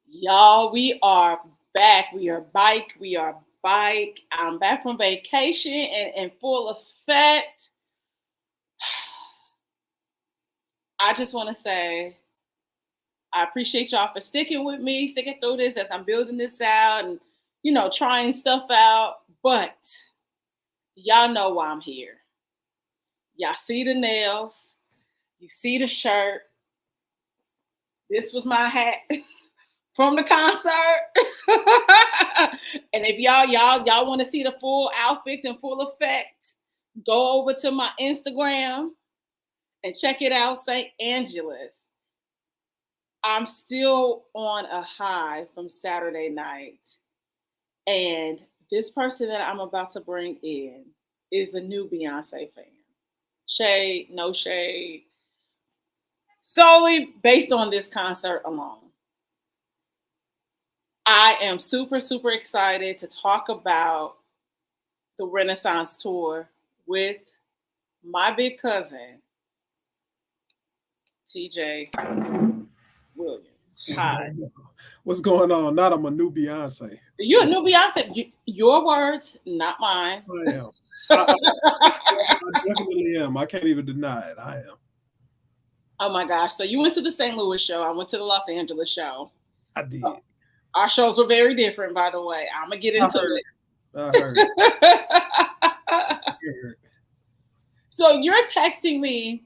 Y'all, we are back. We are bike. We are bike. I'm back from vacation and in full effect. I just want to say I appreciate y'all for sticking with me, sticking through this as I'm building this out and, trying stuff out. But y'all know why I'm here. Y'all see the nails. You see the shirt. This was my hat. From the concert. And if y'all want to see the full outfit in full effect, go over to my Instagram and check it out, St. Angela's. I'm still on a high from Saturday night. And this person that I'm about to bring in is a new Beyonce fan. Shade, no shade. Solely based on this concert alone. I am super, super excited to talk about the Renaissance Tour with my big cousin, TJ Williams. Hi. What's going on? Not I'm a new Beyonce. You're a new Beyonce. Your words, not mine. I am. I definitely am. I can't even deny it. I am. Oh my gosh. So you went to the St. Louis show. I went to the Los Angeles show. I did. Our shows were very different, by the way. I'm going to get into it. I heard. So you're texting me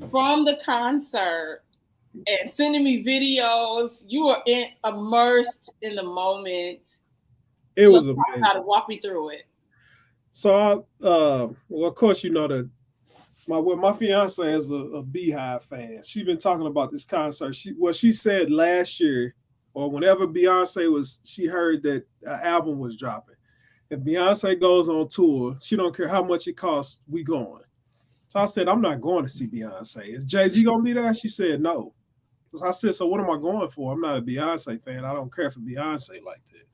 from the concert and sending me videos. You were immersed in the moment. It was amazing. How to walk me through it. So, well, of course, you know that my fiance is a Beyhive fan. She's been talking about this concert. She said last year, or whenever she heard that an album was dropping. If Beyonce goes on tour, she don't care how much it costs, we going. So I said, I'm not going to see Beyonce. Is Jay-Z going to be there? She said, no. So I said, so what am I going for? I'm not a Beyonce fan. I don't care for Beyonce like that.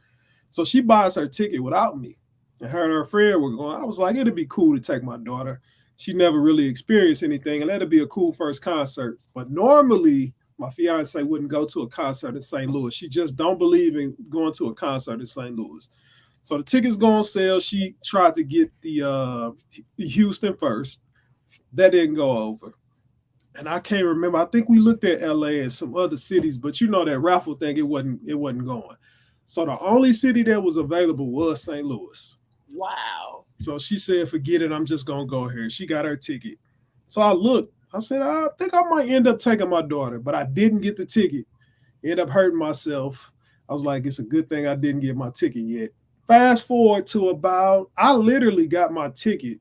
So she buys her ticket without me. And her and her friend were going. I was like, it'd be cool to take my daughter. She never really experienced anything, and that'd be a cool first concert. But normally, my fiance wouldn't go to a concert in St. Louis. She just don't believe in going to a concert in St. Louis. So the tickets go on sale. She tried to get the Houston first. That didn't go over. And I can't remember. I think we looked at LA and some other cities, but you know that raffle thing, it wasn't going. So the only city that was available was St. Louis. Wow. So she said, forget it. I'm just going to go here. She got her ticket. So I looked. I said, I think I might end up taking my daughter, but I didn't get the ticket. Ended up hurting myself. I was like, it's a good thing I didn't get my ticket yet. Fast forward to I literally got my ticket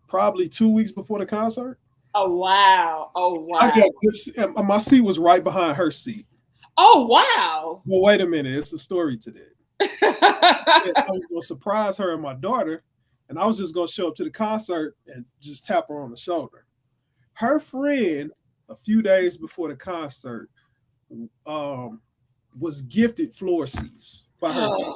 probably 2 weeks before the concert. Oh, wow. Oh, wow. I got this. My seat was right behind her seat. Oh, wow. Well, wait a minute. It's a story to that. I was going to surprise her and my daughter, and I was just going to show up to the concert and just tap her on the shoulder. Her friend, a few days before the concert, was gifted floor seats by her team.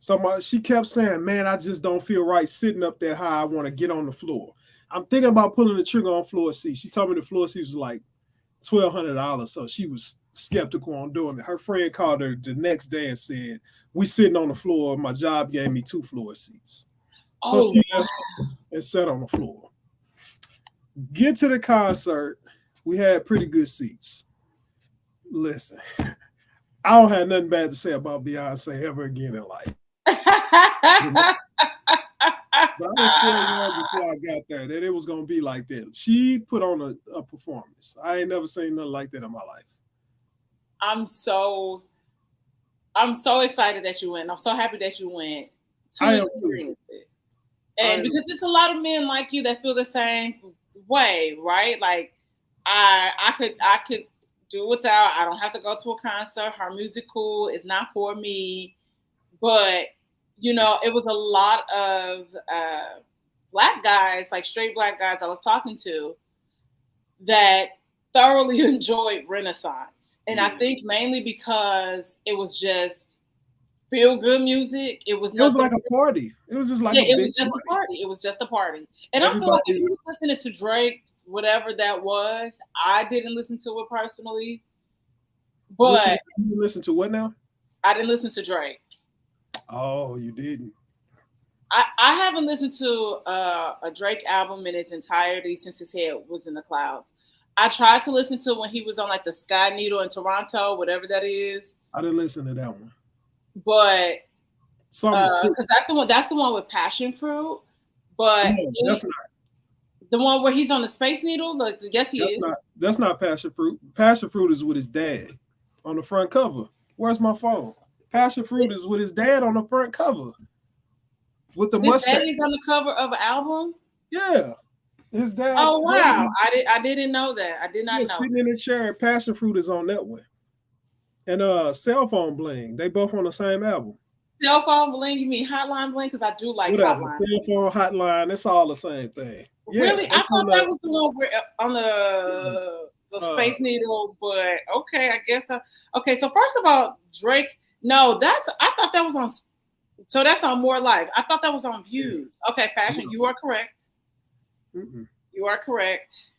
So she kept saying, man, I just don't feel right sitting up that high. I want to get on the floor. I'm thinking about pulling the trigger on floor seats. She told me the floor seats was like $1,200, so she was skeptical on doing it. Her friend called her the next day and said, we sitting on the floor. My job gave me 2 floor seats. So she left and sat on the floor. Get to the concert. We had pretty good seats. Listen, I don't have nothing bad to say about Beyonce ever again in life. But I was feeling before I got there that it was going to be like that. She put on a performance. I ain't never seen nothing like that in my life. I'm so excited that you went. I'm so happy that you went. I am too. And because there's a lot of men like you that feel the same way, right? Like I could do without. I don't have to go to a concert. Her music cool. It's not for me. But it was a lot of black guys, like straight black guys I was talking to, that thoroughly enjoyed Renaissance. And I think mainly because it was just feel good music. It was like a party. It was just like it was just a party. It was just a party. And I feel like if you were listening to Drake, whatever that was, I didn't listen to it personally. But You listen to what now? I didn't listen to Drake. Oh, you didn't. I haven't listened to a Drake album in its entirety since his head was in the clouds. I tried to listen to when he was on like the Sky Needle in Toronto, whatever that is. I didn't listen to that one. But Something because that's the one with passion fruit. But no, that's not. The one where he's on the Space Needle. Like, yes, he is. That's not passion fruit. Passion fruit is with his dad on the front cover. Where's my phone? Passion fruit is with his dad on the front cover with the mustache. Daddy's on the cover of an album. Yeah, his dad. Oh wow, I didn't know that. I did not know. Sitting in the chair. Passion fruit is on that one. And Cell Phone Bling. They both on the same album. Cell Phone Bling? You mean Hotline Bling? Because I do like Hotline. Cell Phone Hotline. It's all the same thing. Yeah, really? I thought that was the one where, on the Space Needle. But okay, I guess. Okay, so first of all, Drake. No, I thought that was on. So that's on More Life. I thought that was on Views. Okay, Passion. You are correct. You are correct.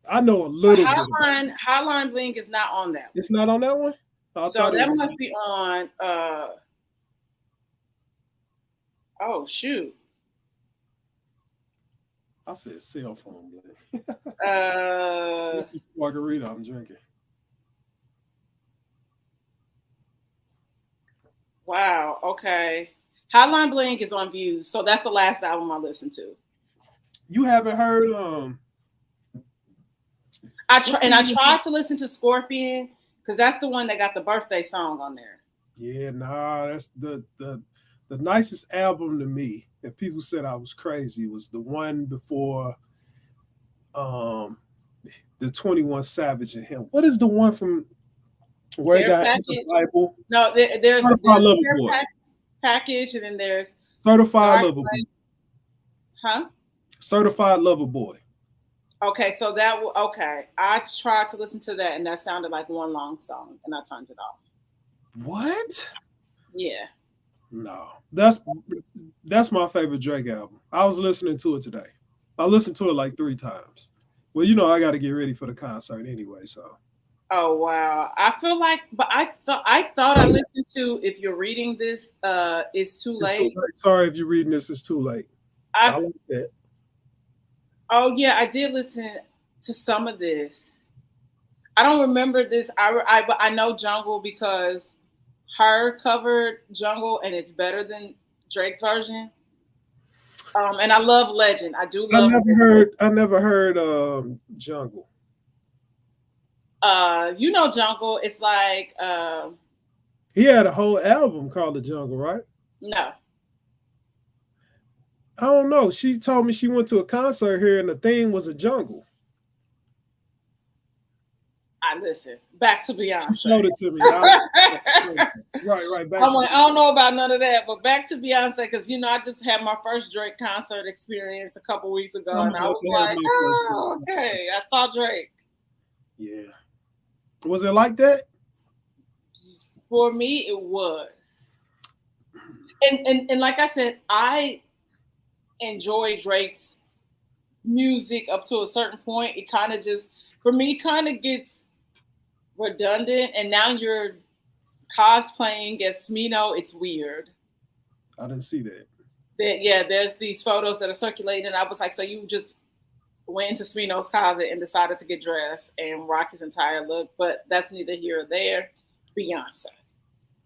I know a little bit. Hotline Bling is not on that one. It's not on that one? So that must be on oh shoot. I said Cell Phone Bling. This is margarita I'm drinking. Wow, okay. Hotline Bling is on Views, so that's the last album I listened to. You haven't heard I tried to listen to Scorpion because that's the one that got the birthday song on there. Yeah, nah, that's the nicest album to me. And people said I was crazy. Was the one before the 21 Savage and him. What is the one from where he got the Bible? No, there's Package, and then there's Certified Lover Boy. Huh? Certified Lover Boy. Okay, so okay. I tried to listen to that, and that sounded like one long song, and I turned it off. What? Yeah. No, that's my favorite Drake album. I was listening to it today. I listened to it like 3 times. Well, you know, I got to get ready for the concert anyway, so. Oh wow! I feel like, but I thought I listened to "If You're Reading This, It's Too Late." Sorry, if you're reading this, it's too late. I like that. Oh yeah, I did listen to some of this. I don't remember this. I know Jungle because her covered Jungle, and it's better than Drake's version. And I love Legend. I do love. I never heard Jungle. You know Jungle. It's like he had a whole album called The Jungle, right? No. I don't know. She told me she went to a concert here and the theme was a jungle. I listen. Back to Beyonce. She showed it to me. Right. I'm like, I don't know about none of that, but back to Beyonce because I just had my first Drake concert experience a couple weeks ago, and I was like, oh, okay, I saw Drake. Yeah. Was it like that? For me, it was. And like I said, I enjoy Drake's music up to a certain point. It kind of just, for me, kind of gets redundant. And now you're cosplaying as Smino. It's weird. I didn't see that. There's these photos that are circulating. And I was like, so you just went into Smino's closet and decided to get dressed and rock his entire look. But that's neither here or there. Beyonce.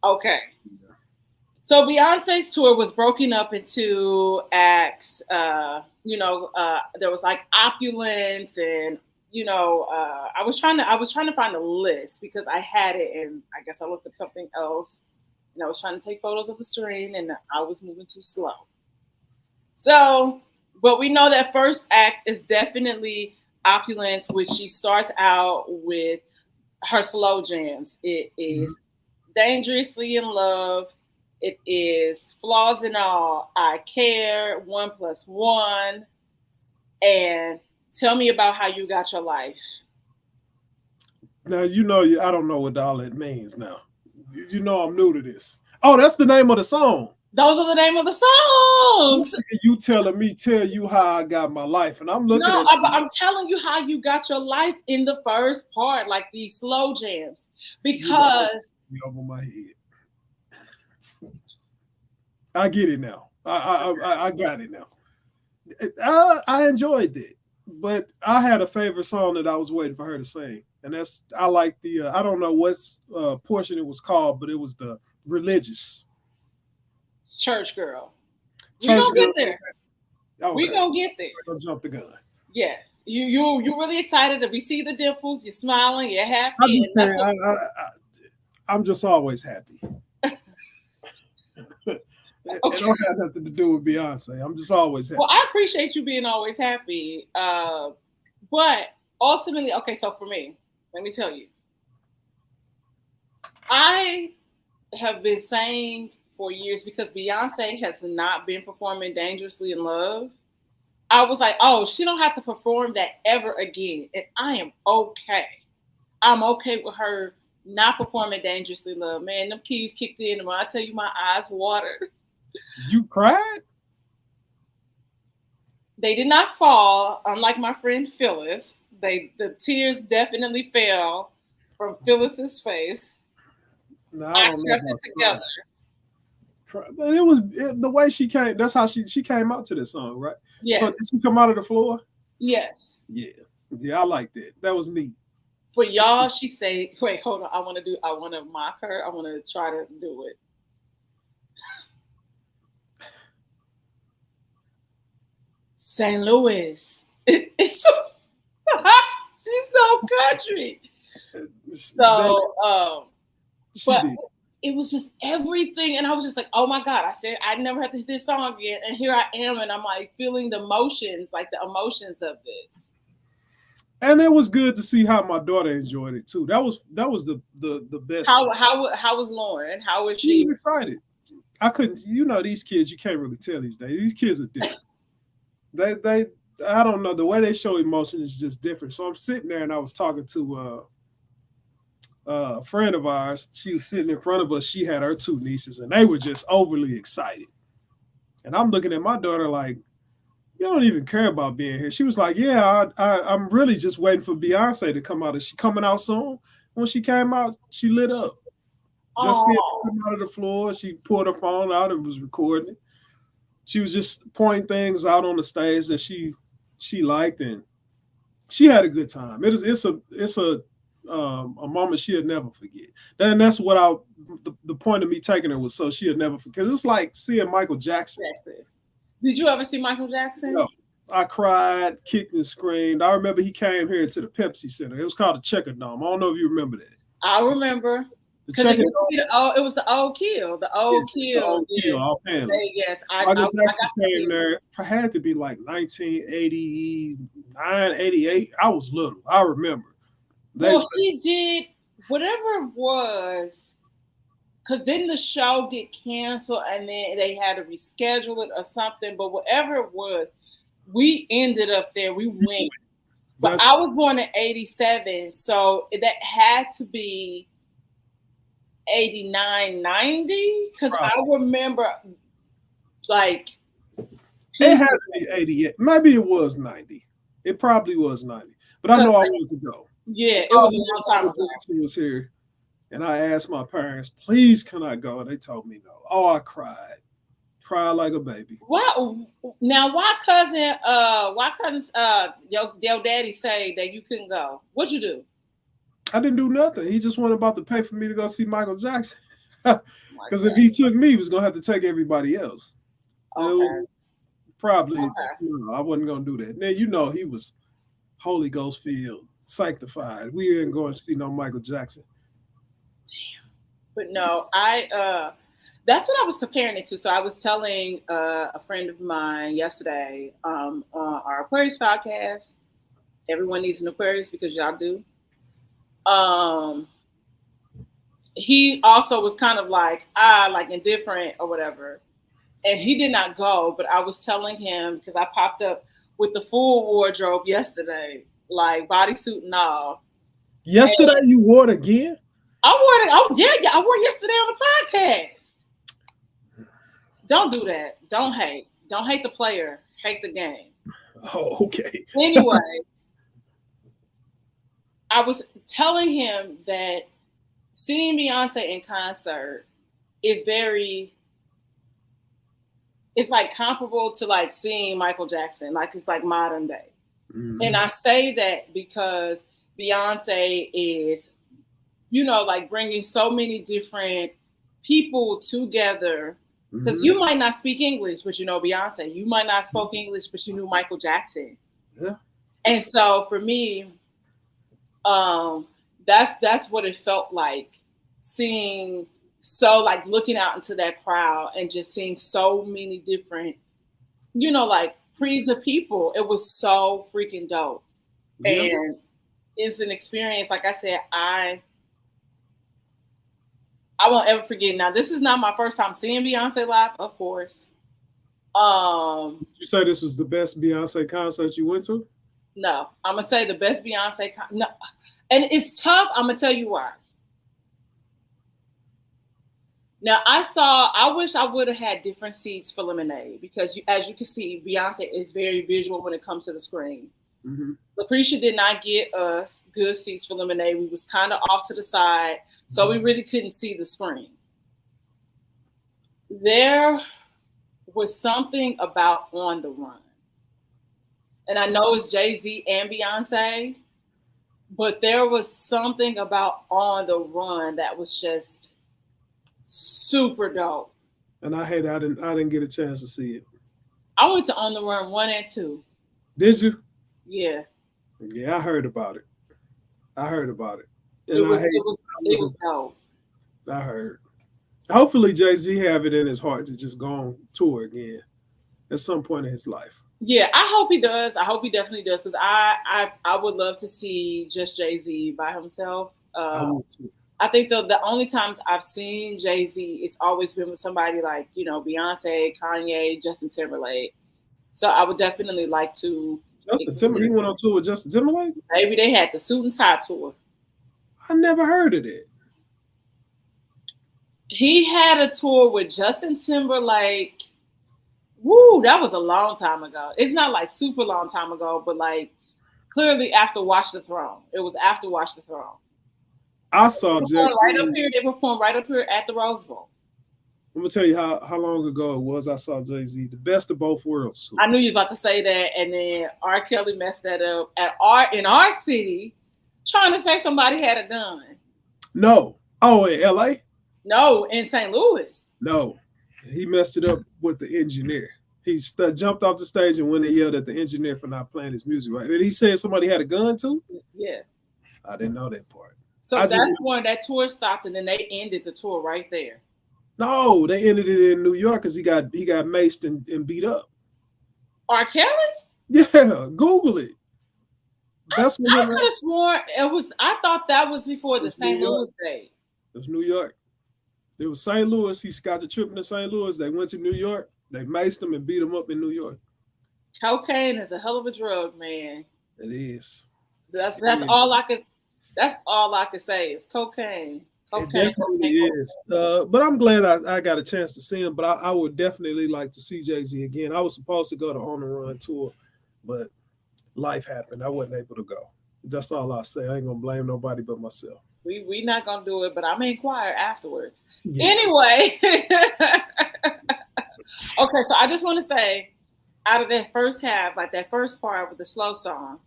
Okay. Yeah. So Beyonce's tour was broken up into acts. There was like Opulence, and I was trying to find a list because I had it, and I guess I looked up something else, and I was trying to take photos of the screen, and I was moving too slow. So, but we know that first act is definitely Opulence, which she starts out with her slow jams. It is Dangerously in Love. It is Flaws and All, I Care, 1+1, and Tell Me About How You Got Your Life. Now, I don't know what all that means now. I'm new to this. Oh, that's the name of the song. Those are the name of the songs. You telling me, tell you how I got my life, and I'm looking No, at. I'm telling you how you got your life in the first part, like these slow jams, because over my head. I get it now. I got it now. I enjoyed it, but I had a favorite song that I was waiting for her to sing, and that's I like the I don't know what portion it was called, but it was the religious Church Girl. Church We gonna Girl. get there. Okay. We gonna get there. Don't jump the gun. Yes, you really excited that we see the dimples. You're smiling. You're happy. I'm just saying, I'm just always happy. It don't have nothing to do with Beyonce. I'm just always happy. Well, I appreciate you being always happy. But ultimately, okay, so for me, let me tell you, I have been saying for years, because Beyonce has not been performing Dangerously in Love, I was like, oh, she don't have to perform that ever again. And I am okay. I'm okay with her not performing Dangerously in Love. Man, them keys kicked in, and when I tell you my eyes watered. You cried? They did not fall, unlike my friend Phyllis. The tears definitely fell from Phyllis's face. No, I kept it together. But it was the way she came. That's how she came out to this song, right? Yes. So did she come out of the floor? Yes. Yeah, I liked it. That was neat. For y'all, she say, wait, hold on. I want to mock her. I want to try to do it. St. Louis. It's so, she's so country. So, but did. It was just everything. And I was just like, oh my God. I said, I never have to hit this song again. And here I am. And I'm like feeling the emotions, like the emotions of this. And it was good to see how my daughter enjoyed it too. That was the best. How was Lauren? How was she? She was excited. I couldn't, these kids, you can't really tell these days. These kids are different. They I don't know, the way they show emotion is just different. So I'm sitting there and I was talking to a friend of ours. She was sitting in front of us. She had her two nieces and they were just overly excited. And I'm looking at my daughter like, you don't even care about being here. She was like, yeah, I'm really just waiting for Beyonce to come out. Is she coming out soon? When she came out, she lit up. Just seeing her come out of the floor. She pulled her phone out and was recording it. She was just pointing things out on the stage that she liked, and she had a good time. It's a moment she'll never forget. And that's what the point of me taking her was so she'll never forget. Because it's like seeing Michael Jackson. Did you ever see Michael Jackson? No. I cried, kicked and screamed. I remember he came here to the Pepsi Center. It was called the Checker Dome. I don't know if you remember that. I rember. Because it was the old Kill. The old Kill. Yes. Michael Jackson came there. It had to be like 1989, 88. I was little. I remember. He did whatever it was. Because didn't the show get canceled and then they had to reschedule it or something? But whatever it was, we ended up there. We went. But I was born in 87, so that had to be 89, 90, because I remember like it had to be 88. Maybe it was 90. It probably was 90. But I know I wanted to go. Yeah, it was a long time ago. Jackson was here, and I asked my parents, "Please, can I go?" And they told me no. Oh, I cried like a baby. Wow. Now, why cousins? Your daddy say that you couldn't go? What'd you do? I didn't do nothing. He just wasn't about to pay for me to go see Michael Jackson. Because if he took me, he was going to have to take everybody else. And it was probably, I wasn't going to do that. Now, he was Holy Ghost filled, sanctified. We ain't going to see no Michael Jackson. Damn. But no, that's what I was comparing it to. So I was telling a friend of mine yesterday on our Aquarius podcast, everyone needs an Aquarius because y'all do. He also was kind of like indifferent or whatever. And he did not go, but I was telling him because I popped up with the full wardrobe yesterday, like bodysuit and all. Yesterday you wore it again? I wore it. Oh yeah, I wore it yesterday on the podcast. Don't do that. Don't hate. Don't hate the player. Hate the game. Oh, okay. Anyway, I was telling him that seeing Beyonce in concert is very, it's like comparable to like seeing Michael Jackson. Like it's like modern day. Mm-hmm. And I say that because Beyonce is, you know, like bringing so many different people together. Because you might not speak English, but you know Beyonce. You might not speak English, but you knew Michael Jackson. Yeah. And so for me, that's what it felt like, seeing, so like looking out into that crowd and just seeing so many different, you know, like breeds of people. It was so freaking dope. Yeah. And it's an experience, like I said, I won't ever forget. Now, this is not my first time seeing Beyonce live, of course. Did you say this was the best Beyonce concert you went to? No, I'm gonna say the best Beyonce. No, and it's tough. I'm gonna tell you why. Now, I wish I would have had different seats for Lemonade because, as you can see, Beyonce is very visual when it comes to the screen. Mm-hmm. Lucretia did not get us good seats for Lemonade. We was kind of off to the side, so we really couldn't see the screen. There was something about On the Run. And I know it's Jay-Z and Beyonce, but there was something about On the Run that was just super dope. And I didn't get a chance to see it. I went to On the Run 1 and 2. Did you? Yeah. Yeah, I heard about it. And it was dope. I heard. Hopefully Jay-Z have it in his heart to just go on tour again at some point in his life. Yeah, I hope he does. I hope he definitely does, because I would love to see just Jay-Z by himself. I would too. I think the only times I've seen Jay-Z, it's always been with somebody like, you know, Beyonce, Kanye, Justin Timberlake. So I would definitely like to. Justin Timberlake, he went on tour with Justin Timberlake? Maybe they had the suit and tie tour. I never heard of it. He had a tour with Justin Timberlake. Woo, that was a long time ago. It's not like super long time ago, but like clearly after Watch the Throne. It was after Watch the Throne. I saw Jay-Z. They performed right up here at the Rose Bowl. I'm gonna tell you how long ago it was. I saw Jay-Z, the best of both worlds. I knew you were about to say that, and then R. Kelly messed that up in our city, trying to say somebody had a gun. No. Oh, in L.A.? No, in St. Louis. No, he messed it up with the engineer. He jumped off the stage and went and yelled at the engineer for not playing his music right. And he said somebody had a gun too? Yeah. I didn't know that part. So that's when that tour stopped, and then they ended the tour right there. No, they ended it in New York because he got maced and beat up. R. Kelly? Yeah, Google it. That's I could have sworn it was. I thought that was before the St. Louis day. It was New York. It was St. Louis. He got the trip into St. Louis. They went to New York. They maced him and beat him up in New York. Cocaine is a hell of a drug, man. It is. That's all I could. That's all I could say is cocaine. It definitely is. But I'm glad I got a chance to see him. But I would definitely like to see Jay-Z again. I was supposed to go to On the Run tour, but life happened. I wasn't able to go. That's all I say. I ain't gonna blame nobody but myself. We not gonna do it, but I'm gonna inquire afterwards. Yeah. Anyway. Okay, so I just want to say, out of that first half, like that first part with the slow songs,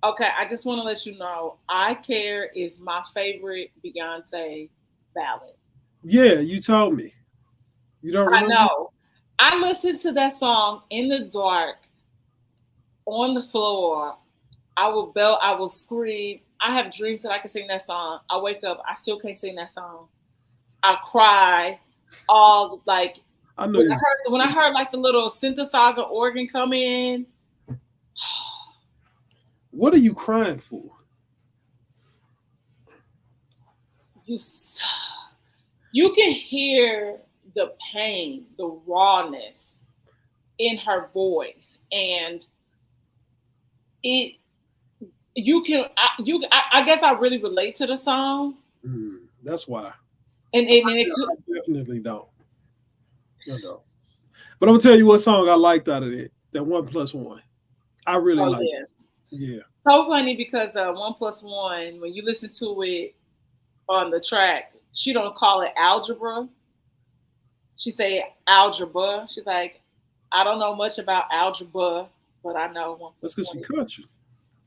okay, I just want to let you know, I Care is my favorite Beyonce ballad. Yeah, you told me. You don't remember? I know. I listened to that song in the dark, on the floor. I will belt, I will scream. I have dreams that I can sing that song. I wake up, I still can't sing that song. I cry, all like, I know when I heard like the little synthesizer organ come in. What are you crying for? You can hear the pain, the rawness in her voice, and I guess I really relate to the song. That's why. And I definitely don't. No. But I'm gonna tell you what song I liked out of it. That 1+1. I really Oh like yeah. it. Yeah. So funny because 1+1, when you listen to it on the track, she don't call it algebra. She say algebra. She's like, I don't know much about algebra, but I know one That's plus because one she is. country.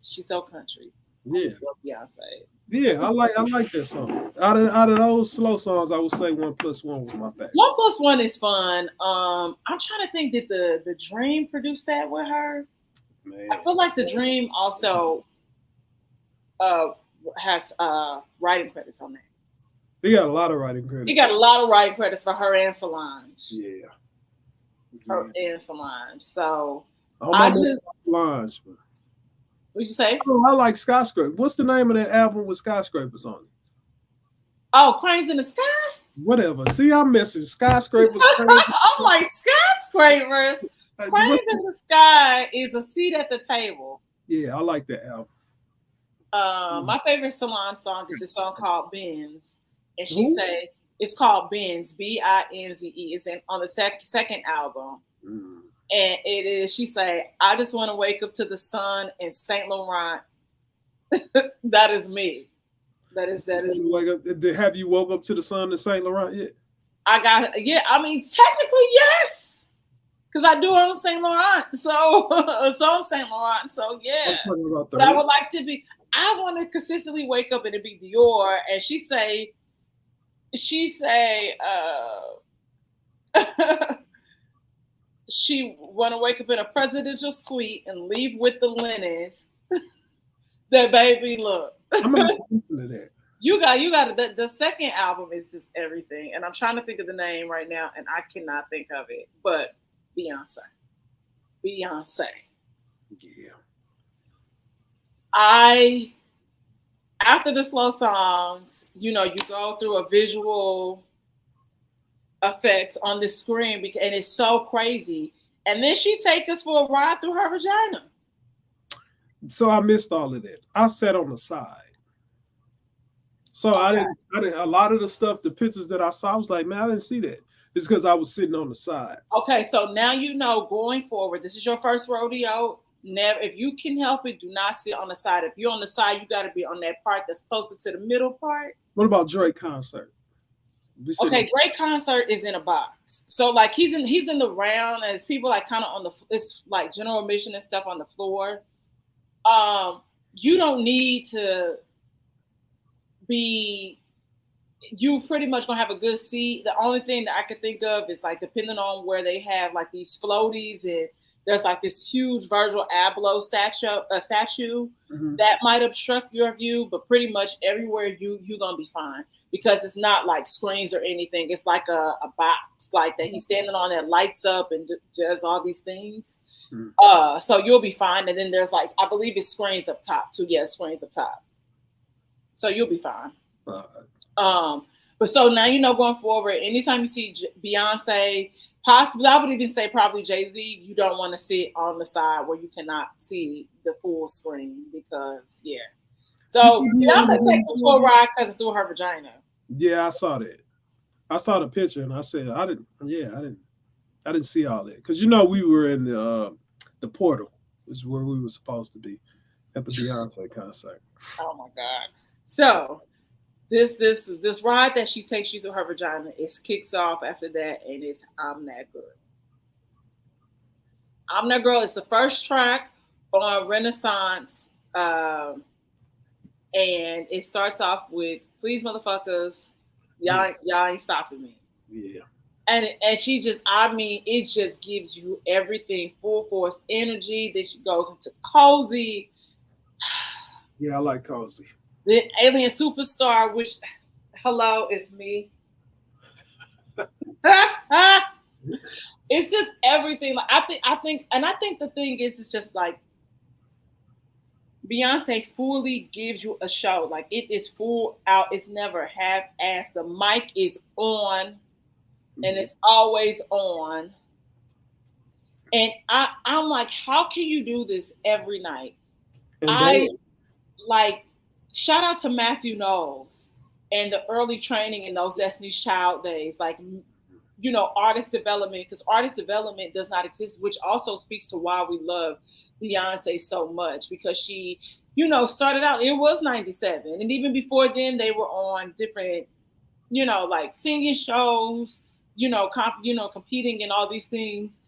She's so country. I Yeah. just love Beyonce. Yeah, I like that song. Out of those slow songs, I would say 1+1 was my favorite. 1+1 is fun. I'm trying to think, did the Dream produce that with her? Man. I feel like the Dream also uh has writing credits on that. He got a lot of writing credits. He got a lot of writing credits for her and Solange. Yeah. Her and Solange. So I don't I know just Solange, but what'd you say? I like Skyscraper. What's the name of that album with skyscrapers on it? Oh, Cranes in the Sky? Whatever. See, I'm missing skyscrapers. Oh my skyscraper. Cranes in the Sky is a seat at the table. Yeah, I like that album. My favorite Solange song is the song called Benz. And she say it's called Benz, Binze. It's on the second album. And it is, she say, I just want to wake up to the sun in Saint Laurent. That is me. That is. Wake up, have you woke up to the sun in Saint Laurent yet? I got, yeah. I mean, technically, yes, because I do own Saint Laurent, so I'm Saint Laurent, so yeah. But I would like to be. I want to consistently wake up and it be Dior, and she say, she want to wake up in a presidential suite and leave with the linens. That baby, look. I'm gonna listen to that. You got the second album is just everything, and I'm trying to think of the name right now, and I cannot think of it. But Beyonce. Yeah. After the slow songs, you go through a visual effects on the screen, and it's so crazy. And then she take us for a ride through her vagina. So I missed all of that. I sat on the side. So okay. I didn't. A lot of the stuff, the pictures that I saw, I was like, man, I didn't see that. It's because I was sitting on the side. Okay, so now going forward, this is your first rodeo. Never, if you can help it, do not sit on the side. If you're on the side, you got to be on that part that's closer to the middle part. What about Drake concert? Okay, Drake concert is in a box. So like he's in the round as people like kind of on the, it's like general admission and stuff on the floor. You don't need to be, you pretty much gonna have a good seat. The only thing that I could think of is like depending on where they have like these floaties, and there's like this huge Virgil Abloh statue that might obstruct your view, but pretty much everywhere you're gonna be fine because it's not like screens or anything. It's like a box like that he's standing on that lights up and does all these things. So you'll be fine. And then there's like, I believe it's screens up top too. Yeah, screens up top. So you'll be fine. But so now, going forward, anytime you see Beyonce, possibly, I would even say probably Jay-Z, you don't want to sit on the side where you cannot see the full screen because, yeah. So Beyonce takes us for a ride because it through her vagina. Yeah, I saw that. I saw the picture and I said, I didn't see all that. Because, we were in the portal, which is where we were supposed to be at the Beyonce concert. Oh, my God. So this ride that she takes you through her vagina, it kicks off after that, and it's I'm That Girl. I'm That Girl is the first track on Renaissance, and it starts off with "Please, motherfuckers, y'all ain't stopping me." Yeah. And she just, it just gives you everything, full force energy. Then she goes into Cozy. Yeah, I like Cozy. The Alien Superstar, which, hello, it's me. It's just everything. Like I think the thing is, it's just like Beyonce fully gives you a show. Like it is full out. It's never half-assed. The mic is on, and it's always on. And I'm like, how can you do this every night? Shout out to Matthew Knowles and the early training in those Destiny's Child days. Like artist development, because artist development does not exist, which also speaks to why we love Beyonce so much, because she, started out, it was 97. And even before then, they were on different, like singing shows, competing in all these things.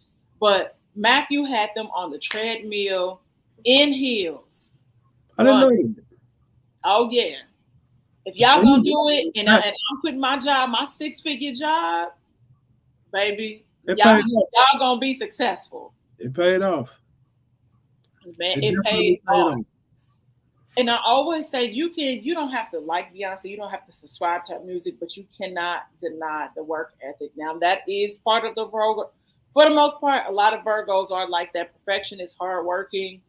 But Matthew had them on the treadmill in heels. I didn't know Running. that. Oh, yeah. If So y'all he gonna was do it, and natural. I'm quitting my job, my 6-figure job, baby, It y'all paid off. y'all gonna be successful. It paid off. Man, It it definitely pays paid off. off. And I always say you don't have to like Beyonce, you don't have to subscribe to her music, but you cannot deny the work ethic. Now that is part of the Virgo. For the most part, a lot of Virgos are like that. Perfection is hardworking,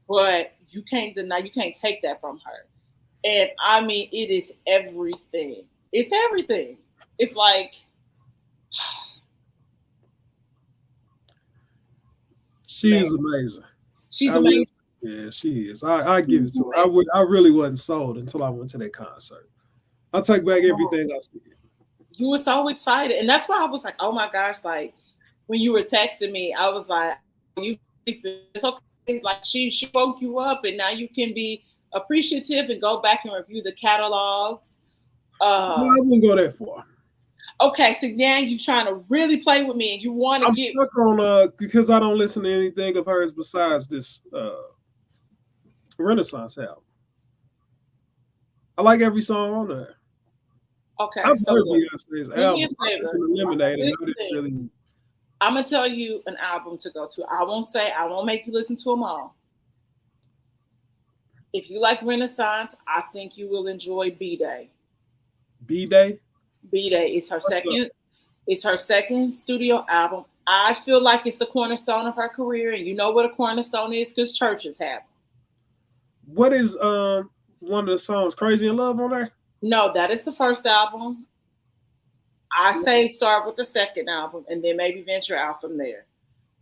but you can't deny, you can't take that from her. And I mean, it is everything. It's everything. It's like She man, is amazing. she's I will. amazing. Yeah, she is. I give it She's to her. amazing. I really wasn't sold until I went to that concert. I take back everything I said. You were so excited, and that's why I was like, "Oh my gosh!" Like when you were texting me, I was like, "You, it's okay." Like she woke you up, and now you can be appreciative and go back and review the catalogs. No, Uh, I wouldn't go that far. okay, so now you trying to really play with me, and you want to I'm get stuck on because I don't listen to anything of hers besides this Renaissance album. I like every song on there. okay. I've So heard look, Beyonce's do me a album. I listened favor. to Lemonade and Here's I the didn't thing. really. I'm gonna tell you an album to go to. I won't make you listen to them all. If you like Renaissance, I think you will enjoy B Day. B-Day. B Day. It's her What's up? second. It's her second studio album. I feel like it's the cornerstone of her career, and you know what a cornerstone is because churches have. What is one of the songs Crazy in Love on there? No, that is the first album. I say start with the second album, and then maybe venture out from there.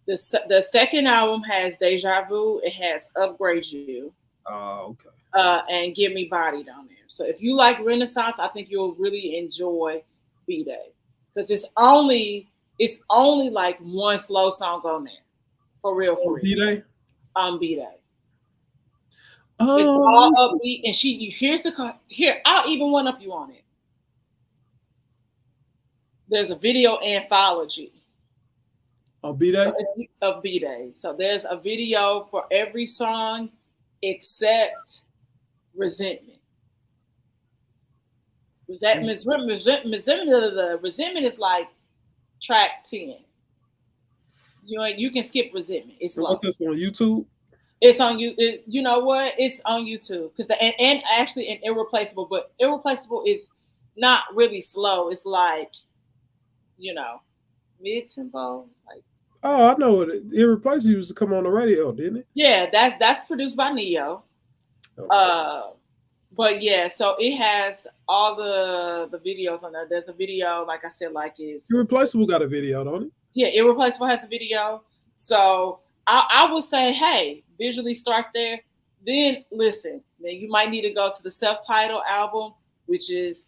The second album has Deja Vu. It has Upgrade You, Oh, okay. and Give Me Body down there. So if you like Renaissance, I think you'll really enjoy B Day because it's only like one slow song on there, for real, for real. B-Day. B Day. It's all Um, upbeat, and here's here. I'll even one up you on it. There's a video anthology on B-Day. of B Day. So there's a video for every song except Resentment. Resentment is like track 10. You can skip Resentment. It's What slow. this on YouTube? It's on you. You know what? It's on YouTube because and actually an Irreplaceable, but Irreplaceable is not really slow. It's like mid tempo. Like Oh, I know what Irreplaceable used to come on the radio, didn't it? yeah, that's produced by Neo. Okay. But yeah, so it has all the videos on there. There's a video, like I said, like is Irreplaceable got a video, don't it? yeah, Irreplaceable has a video. So I would say, hey, visually start there. Then listen, then you might need to go to the self-titled album, which is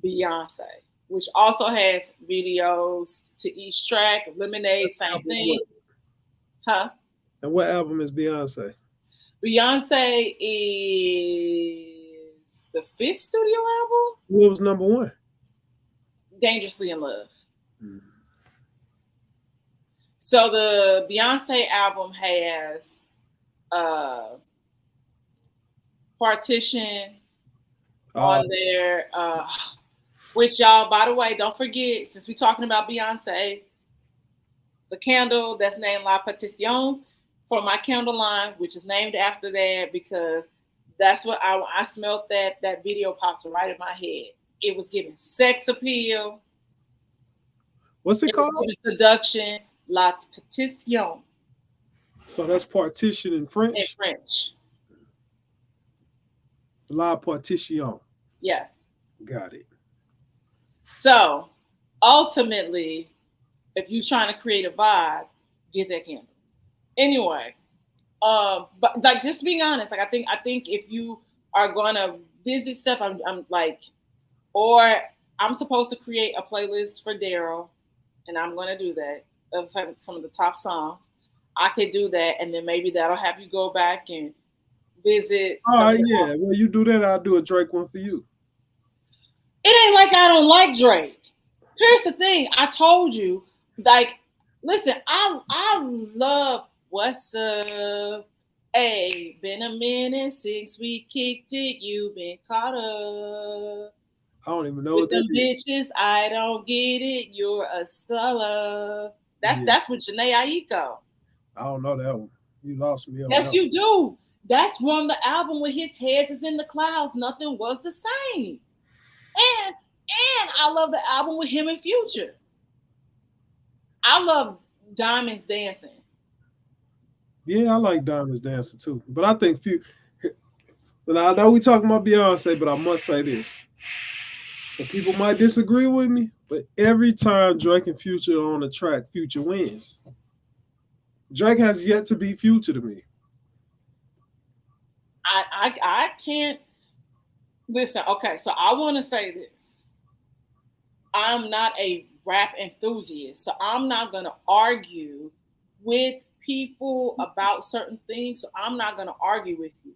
Beyonce, which also has videos to each track. Lemonade, same thing. Huh? And what album is Beyonce? Beyonce is the 5th studio album. What was number one? Dangerously in Love. So the Beyonce album has Partition on there, which y'all, by the way, don't forget, since we're talking about Beyonce, the candle that's named La Partition for my candle line, which is named after that because that's what I smelled that video popped right in my head. It was giving sex appeal. What's it called? Seduction, La Partition. So that's partition in French? In French. La Partition. Yeah. Got it. So ultimately, if you're trying to create a vibe, get that candle. Anyway, but like just being honest, like I think if you are gonna visit stuff, I'm like, or I'm supposed to create a playlist for Daryl and I'm gonna do that. Of some of the top songs, I could do that, and then maybe that'll have you go back and visit All some of right, the. yeah. When you do that, I'll do a Drake one for you. It ain't like I don't like Drake. Here's the thing. I told you, like, listen, I love What's Up. Hey, been a minute since we kicked it. You been caught up I don't even know with what that them is. bitches. I don't get it. You're a star. Yeah, That's with Janae Aiko. I don't know that one. You lost me on Yes, that. you do. That's from the album with his heads is in the clouds. Nothing was the same. And I love the album with him and Future. I love Diamonds Dancing. Yeah, I like Diamonds Dancing too. But I think few. And I know we talking about Beyonce, but I must say this. And people might disagree with me, but every time Drake and Future are on the track, Future wins. Drake has yet to beat Future to me. I can't listen. Okay, so I want to say this. I'm not a rap enthusiast, so I'm not gonna argue with people about certain things. So I'm not gonna argue with you.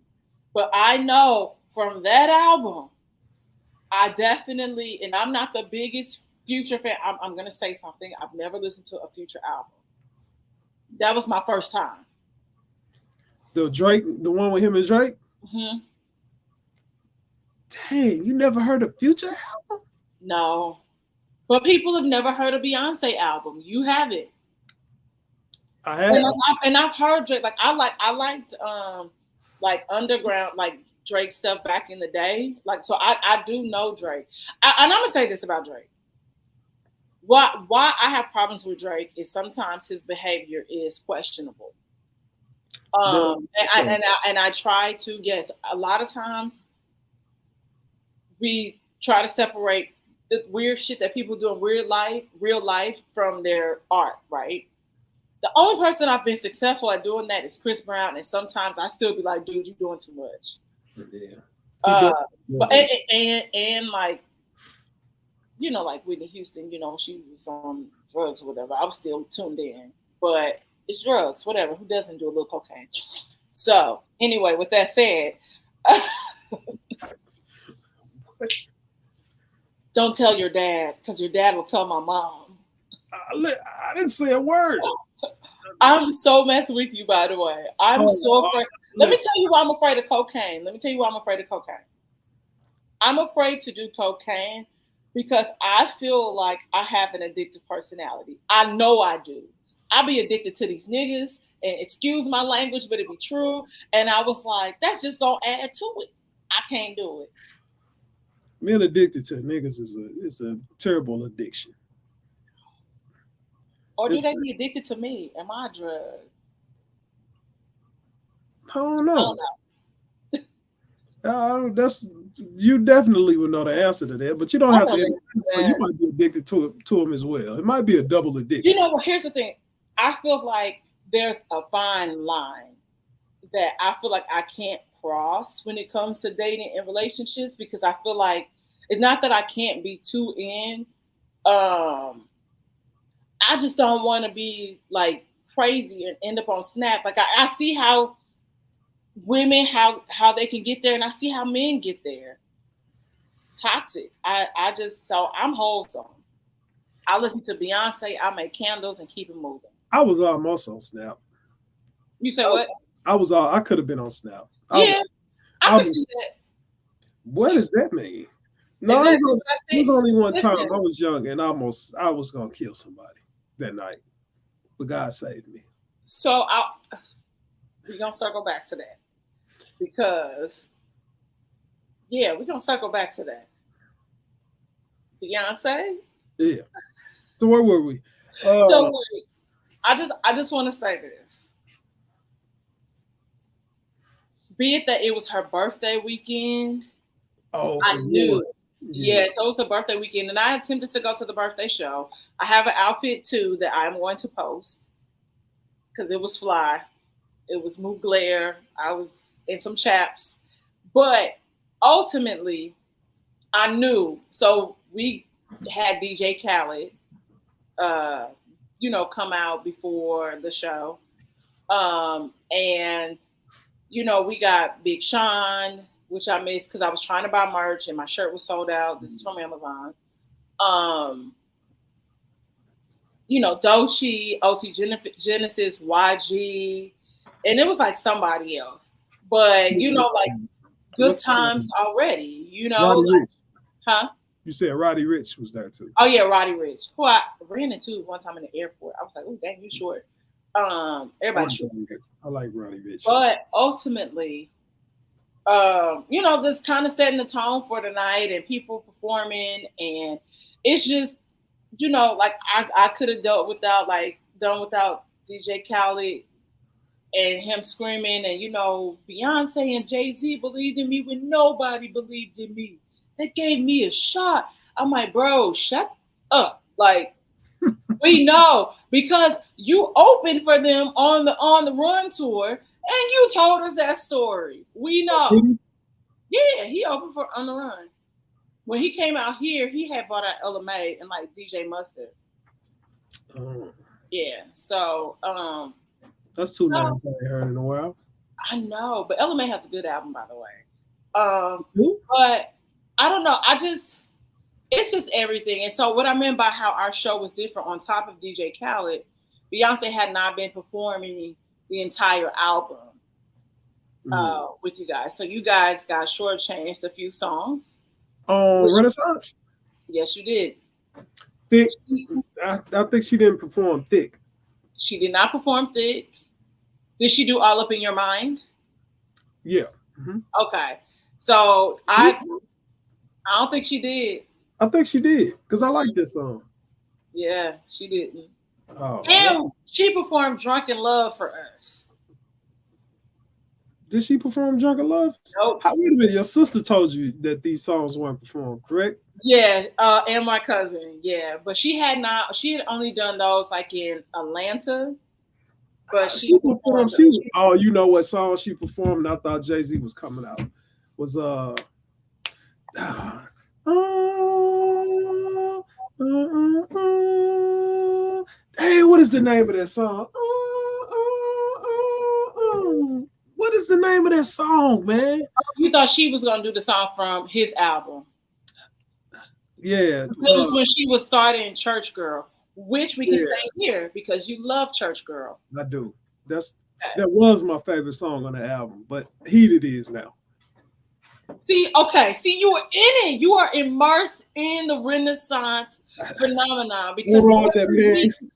But I know from that album, I definitely, and I'm not the biggest Future fan. I'm gonna say something. I've never listened to a Future album. That was my first time. The Drake, the one with him and Drake. Hmm. Dang, you never heard of Future album? No, but people have never heard a Beyonce album. You have it, I have. and I've heard Drake. Like I liked like underground like Drake stuff back in the day. Like so, I do know Drake. And I'm gonna say this about Drake. Why I have problems with Drake is sometimes his behavior is questionable. And I try to, yes, a lot of times we try to separate the weird shit that people do in real life from their art, right? The only person I've been successful at doing that is Chris Brown, and sometimes I still be like, dude, you're doing too much. Yeah. But and like like Whitney Houston, she was on drugs or whatever. I was still tuned in, but it's drugs, whatever. Who doesn't do a little cocaine? So anyway, with that said, don't tell your dad because your dad will tell my mom. I didn't say a word. I'm so messing with you, by the way. I'm so afraid. Let me tell you why I'm afraid of cocaine. I'm afraid to do cocaine because I feel like I have an addictive personality. I know I do. I be addicted to these niggas, and excuse my language, but it be true. And I was like, that's just gonna add to it. I can't do it. Being addicted to niggas is a terrible addiction. Or do they be addicted to me? Am I a drug? I don't know. That's you definitely would know the answer to that, but you don't have to. You might be addicted to him as well. It might be a double addiction. Well, here's the thing. I feel like there's a fine line that I feel like I can't cross when it comes to dating and relationships because I feel like it's not that I can't be too in. I just don't want to be like crazy and end up on Snap. Like I see how women how they can get there, and I see how men get there. Toxic. I just so I'm wholesome. I listen to Beyonce. I make candles and keep it moving. I was almost on Snap. You said what? I could have been on Snap. Yeah, I can see that. What does that mean? No, it was only one time. I was young and I was gonna kill somebody that night, but God saved me. So we're gonna circle back to that because we're gonna circle back to that. Beyonce. Yeah. So where were we? So wait, I just want to say this. Be it that it was her birthday weekend. Oh, I knew. Yeah, so it was the birthday weekend, and I attempted to go to the birthday show. I have an outfit too that I'm going to post because it was fly. It was Mugler. I was in some chaps, but ultimately, I knew. So we had DJ Khaled. come out before the show. And we got Big Sean, which I missed because I was trying to buy merch and my shirt was sold out. This is from Amazon. Um, Dochi, OT Genesis, YG, and it was like somebody else. But like good times already. Roddy Rich. Huh? You said Roddy Rich was there too. Oh yeah, Roddy Rich, who I ran into one time in the airport. I was like, "Oh dang, you short." Everybody short. I like Roddy Rich. But ultimately, this kind of setting the tone for the night and people performing, and it's just, like I could have done without DJ Khaled and him screaming, and Beyonce and Jay-Z believed in me when nobody believed in me. They gave me a shot. I'm like, bro, shut up. Like, we know because you opened for them on the Run tour, and you told us that story. We know. Mm-hmm. Yeah, he opened for On the Run. When he came out here, he had brought out Ella Mai and like DJ Mustard. Oh. Yeah, so that's two names I ain't heard in a while. I know, but Ella Mai has a good album, by the way. But I don't know. It's just everything. And so what I meant by how our show was different, on top of DJ Khaled, Beyonce had not been performing the entire album with you guys. So you guys got shortchanged a few songs. Renaissance? Yes, you did. Thick. I think she didn't perform Thick. She did not perform Thick. Did she do All Up in Your Mind? Yeah. Mm-hmm. Okay. So I don't think she did. I think she did because I like this song. Yeah, she didn't. Oh, and she performed Drunk in Love for us. Did she perform Drunk in Love? Nope. Wait a minute. Your sister told you that these songs weren't performed, correct? Yeah, and my cousin. Yeah, but she had only done those like in Atlanta. But she performed. You know what song she performed? And I thought Jay-Z was coming out. Was hey, what is the name of that song? What is the name of that song, man? You thought she was gonna do the song from his album? Yeah, it was when she was starting Church Girl, which we can say here because you love Church Girl. I do. That was my favorite song on the album, but Heated is now. See, you are in it. You are immersed in the Renaissance phenomenon because that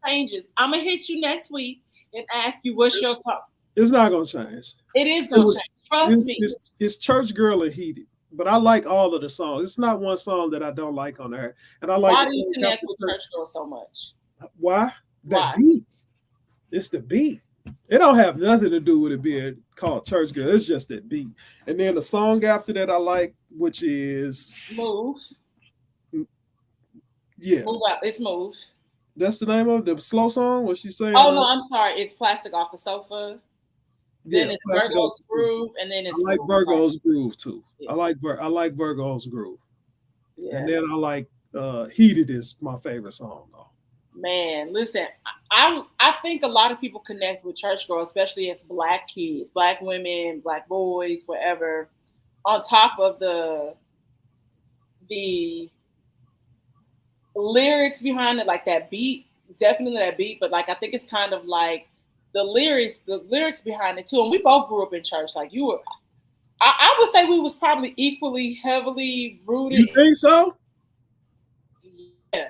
changes. I'm gonna hit you next week and ask you what's your song. It's not gonna change. It is gonna change. Trust me. It's Church Girl and Heated, but I like all of the songs. It's not one song that I don't like on there. And I like. Why do you connect with Church Girl so much? Why? The beat. It's the beat. It don't have nothing to do with it being called Church Girl. It's just that beat. And then the song after that I like, which is Move. Yeah. Move out. It's Move. That's the name of the slow song? What she's saying? Oh no, I'm sorry. It's Plastic Off the Sofa. Then it's Virgo's Groove, and then it's I like Virgo's Groove too. Yeah. I like Virgo's Groove. Yeah. And then I like Heated is my favorite song though. Man, listen, I think a lot of people connect with Church Girl, especially as Black kids, Black women, Black boys, whatever. On top of the lyrics behind it, like that beat, definitely that beat. But like I think it's kind of like the lyrics behind it too. And we both grew up in church. Like you were, I would say we was probably equally heavily rooted. You think so? Yeah.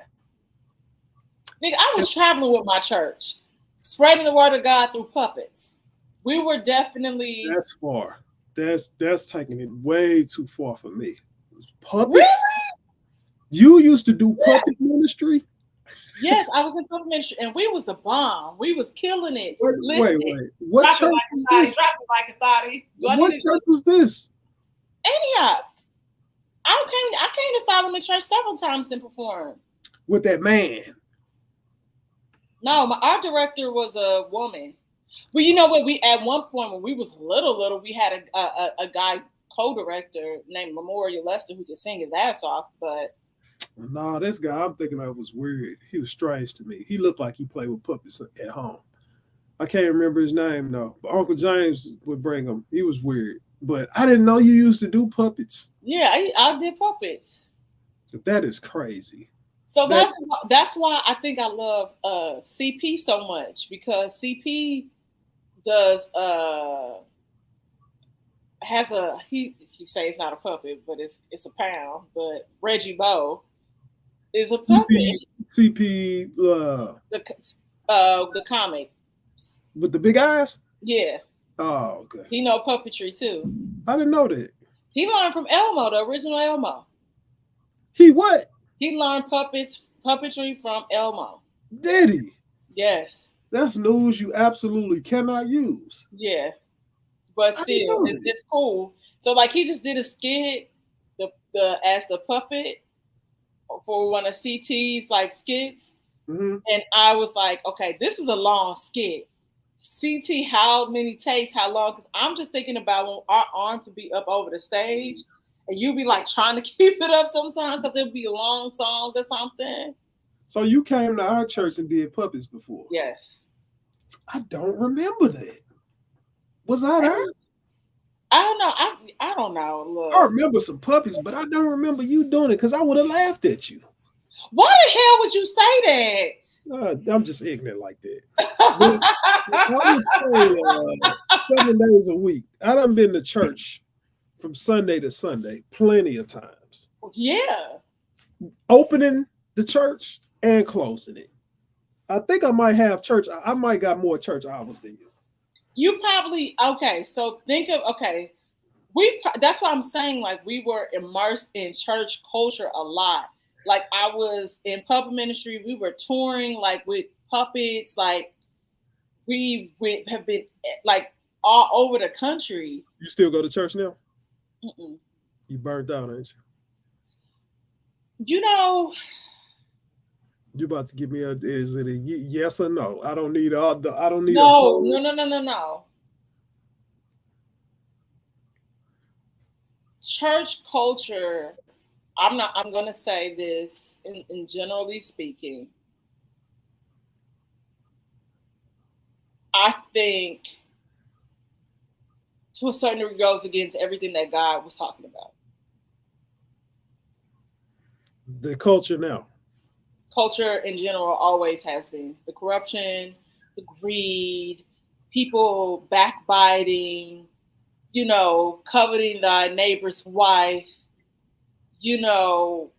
Nigga, I was traveling with my church, spreading the word of God through puppets. We were definitely. That's far. That's taking it way too far for me. Puppets? Really? You used to do puppet ministry? Yes, I was in puppet ministry, and we was the bomb. We was killing it. Wait. What drop church was this? Drop it like a thotty. What church was this? Antioch. I came to Solomon Church several times and performed. With that man? No, our director was a woman. Well, you know what? We at one point when we was little, we had a guy co-director named Memorial Lester who could sing his ass off, but No, this guy I'm thinking of was weird. He was strange to me. He looked like he played with puppets at home. I can't remember his name though. But Uncle James would bring him. He was weird. But I didn't know you used to do puppets. Yeah, I did puppets. That is crazy. So That that's why I think I love CP so much, because CP does has a he say it's not a puppet, but it's a pound. But Reggie Bo is a CP puppet. CP The comic, with the big eyes. yeah, Oh, okay. he know puppetry too. I didn't know that. He learned from Elmo, the original Elmo. He what? He learned puppetry from Elmo. Did he? Yes, That's news you absolutely cannot use. yeah, but I didn't still, know that. it's cool. So like he just did a skit, the as the puppet for one of CT's like skits, Hmm. and I was like, okay, this is a long skit. CT, how many takes, how long? Because I'm just thinking about when our arms would be up over the stage, and you'd be like trying to keep it up sometimes because it'd be a long song or something. So you came to our church and did puppets before. Yes. I don't remember that. Was I there? I don't know. I don't know. I Look, remember some puppies, but I don't remember you doing it because I would have laughed at you. why the hell would you say I'm just ignorant like that. But I would that? say 7 days a week. I done been to church from Sunday to Sunday plenty of times. Yeah. Opening the church and closing it. I think I might have church. I might got more church hours than you. You probably okay. So think of okay. That's why I'm saying like we were immersed in church culture a lot. Like I was in puppet ministry. We were touring like with puppets. Like we have been like all over the country. You still go to church now? Mm-mm. You burnt out, ain't you? You know, You about to give me a is it a yes or no? I don't need all the I don't need a no, whole no, no, no, no, no. Church culture. I'm not. I'm gonna say this in generally speaking. I think to a certain degree goes against everything that God was talking about. the culture now. Culture in general always has been the corruption, the greed, people backbiting, coveting thy neighbor's wife, you know,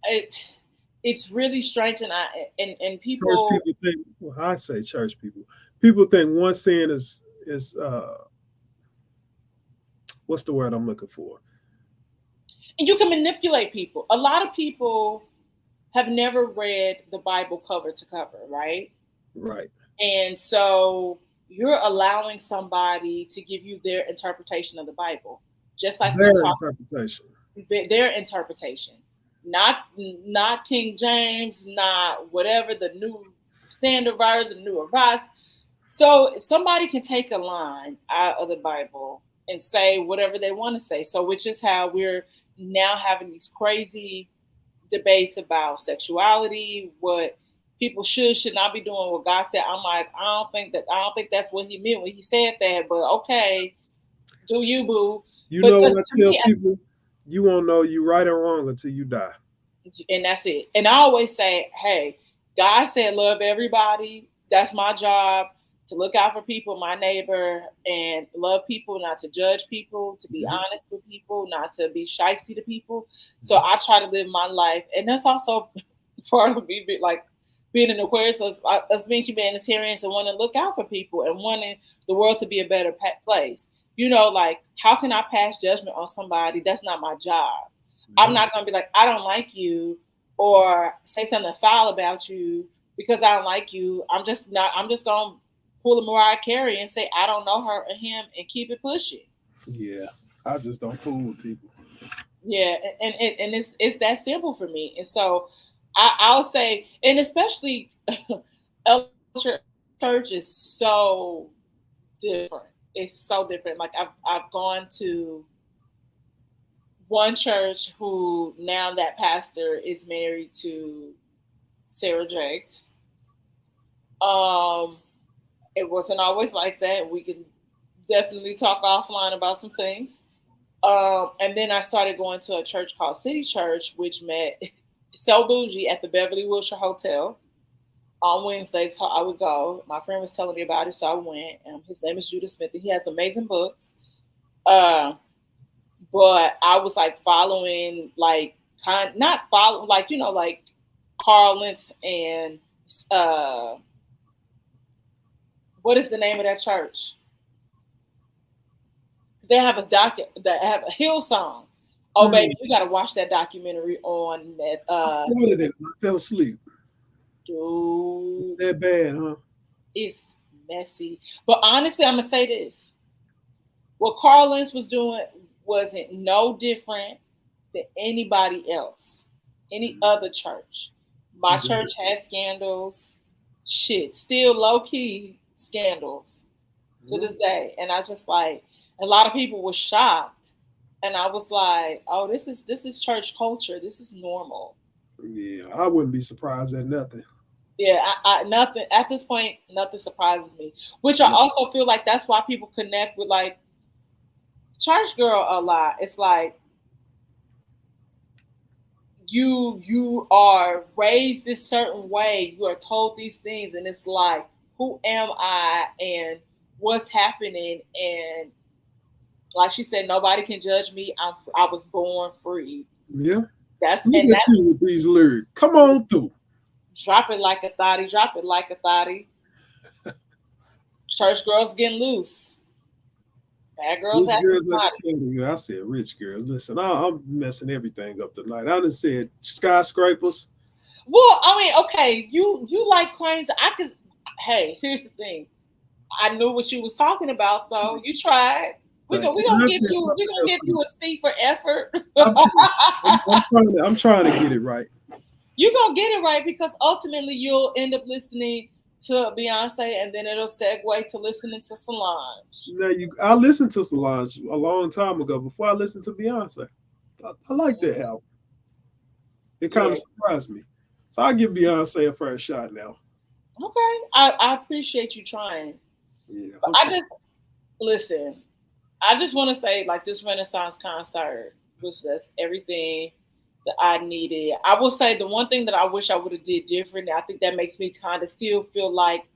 it it's really strange, and Church people, people think well, I say church people. People think one sin is what's the word I'm looking for? and you can manipulate people. A lot of people have never read the Bible cover to cover, right? Right. And so you're allowing somebody to give you their interpretation of the Bible, just like we're Their talking interpretation. their interpretation, not King James, not whatever the new standard version, new revised. So somebody can take a line out of the Bible and say whatever they want to say. So which is how we're now having these crazy debates about sexuality, what people should not be doing, what God said. I'm like, I don't think that's what he meant when he said that, but okay, do you boo. You But know because what I to tell me, people? You won't know you right or wrong until you die. and that's it. And I always say, hey, God said love everybody. That's my job, to look out for people, my neighbor, and love people, not to judge people, to be Mhm. honest with people, not to be shysty to people. So Mhm. I try to live my life, and that's also part of me, like being an Aquarius, us being humanitarians and wanting to look out for people and wanting the world to be a better place. Like how can I pass judgment on somebody? That's not my job. I'm Yeah. not going to be like, I don't like you, or say something foul about you because I don't like you. I'm just not, I'm just going to pull a Mariah Carey and say, I don't know her or him, and keep it pushing. Yeah. I just don't fool with people. Yeah. And it's that simple for me. And so I'll say, and especially church is so different. It's so different. Like I've gone to one church who now that pastor is married to Sarah Jakes. Um, it wasn't always like that. We can definitely talk offline about some things. And then I started going to a church called City Church, which met so bougie at the Beverly Wilshire Hotel on Wednesdays. So I would go. My friend was telling me about it, so I went. His name is Judah Smith, and he has amazing books. Uh, but I was like following, like not following, like like Carl Lentz and uh, what is the name of that church? They have that have a Hillsong. Oh baby, you gotta watch that documentary on that. I started it. I fell asleep. Dude, it's that bad, huh? It's messy. But honestly, I'm gonna say this: what Carl Lentz was doing wasn't no different than anybody else, any other church. My church has scandals, shit, still low key scandals to this day, and I just like a lot of people were shocked, and I was like, oh, this is church culture. This is normal. Yeah, I wouldn't be surprised at nothing. Yeah, I nothing at this point. Nothing surprises me, which I also feel like that's why people connect with like church girl a lot. It's like you are raised this certain way. You are told these things, and it's like, who am I, and what's happening, and like she said, nobody can judge me. I was born free. Yeah, that's look at you with these lyrics. Come on through. Drop it like a thotty. Drop it like a thotty. Church girls getting loose. Bad girls rich girls I said rich girls. Listen, I'm messing everything up tonight. I done said skyscrapers. Well, I mean, okay, you like cranes. I could. Hey, here's the thing. I knew what you was talking about, though. You tried. We're gonna give you a C for effort. I'm trying to get it right. You're gonna get it right because ultimately you'll end up listening to Beyonce, and then it'll segue to listening to Solange. Now I listened to Solange a long time ago before I listened to Beyonce. I like that album. It kind of surprised me. So I give Beyonce a fair shot now. Okay, I appreciate you trying. Yeah, listen. I just want to say, like, this Renaissance concert was just everything that I needed. I will say the one thing that I wish I would have did different. I think that makes me kind of still feel like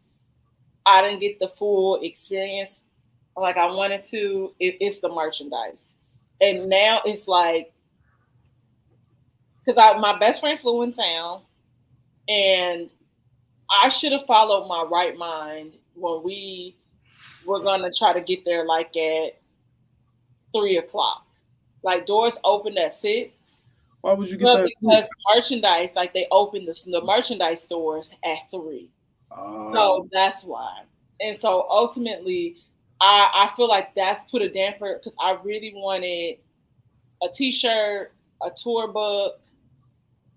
I didn't get the full experience like I wanted to. It's the merchandise, and now it's like because my best friend flew in town, and I should have followed my right mind when we were gonna try to get there like at 3:00. Like doors opened at 6. Why would you get that? Because merchandise, like they opened the merchandise stores at 3. So that's why. And so ultimately, I feel like that's put a damper because I really wanted a T-shirt, a tour book.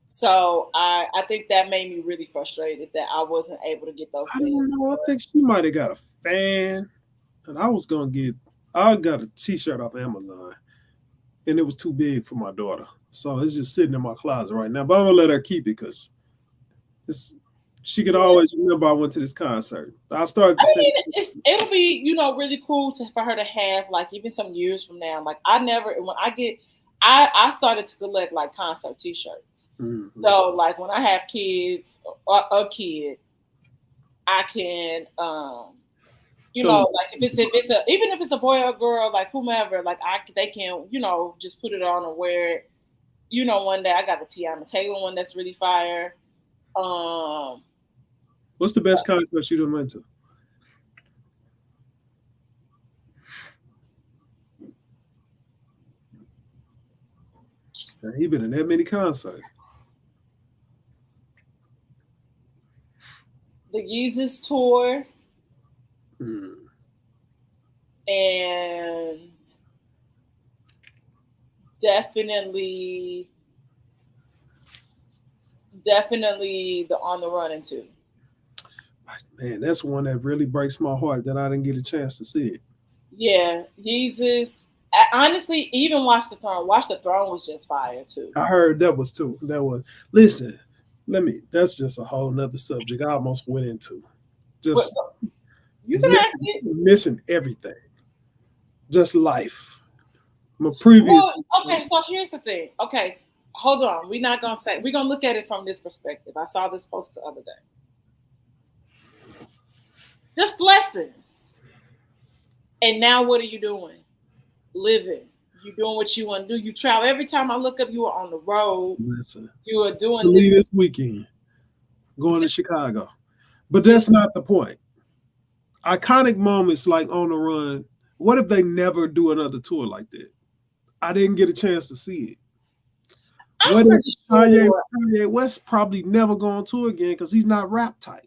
So I think that made me really frustrated that I wasn't able to get those things. I don't know. I think she might have got a fan, and I got a T-shirt off Amazon, and it was too big for my daughter. So it's just sitting in my closet right now. But I'm gonna let her keep it because she can always remember I went to this concert. I started to say it'll be really cool for her to have like even some years from now. Like I started to collect like concert T-shirts. Mm-hmm. So like when I have kids or a kid, I can like if it's even if it's a boy or a girl, like whomever, like they can just put it on and wear it. One day I got the Tiana Taylor one that's really fire. What's the best concert you done went to? So he been in that many concerts. The Yeezus tour. And definitely the On the Running too. Man, that's one that really breaks my heart that I didn't get a chance to see it. Yeah, Yeezus. honestly, even Watch the Throne. Watch the Throne was just fire too. I heard that was too. That was. Listen, that's just a whole nother subject I almost went into. But Just you can ask it. missing everything. Just life. My previous. Well, okay, so here's the thing. Okay, hold on. We're not gonna say we're gonna look at it from this perspective. I saw this post the other day. Just lessons. And now what are you doing? Living. You doing what you want to do. You travel. Every time I look up, you are on the road. Listen, You are doing this weekend, going to Chicago. But that's not the point. Iconic moments like On the Run. What if they never do another tour like that? I didn't get a chance to see it. I'm pretty sure Kanye West probably never go on tour again because he's not rap type.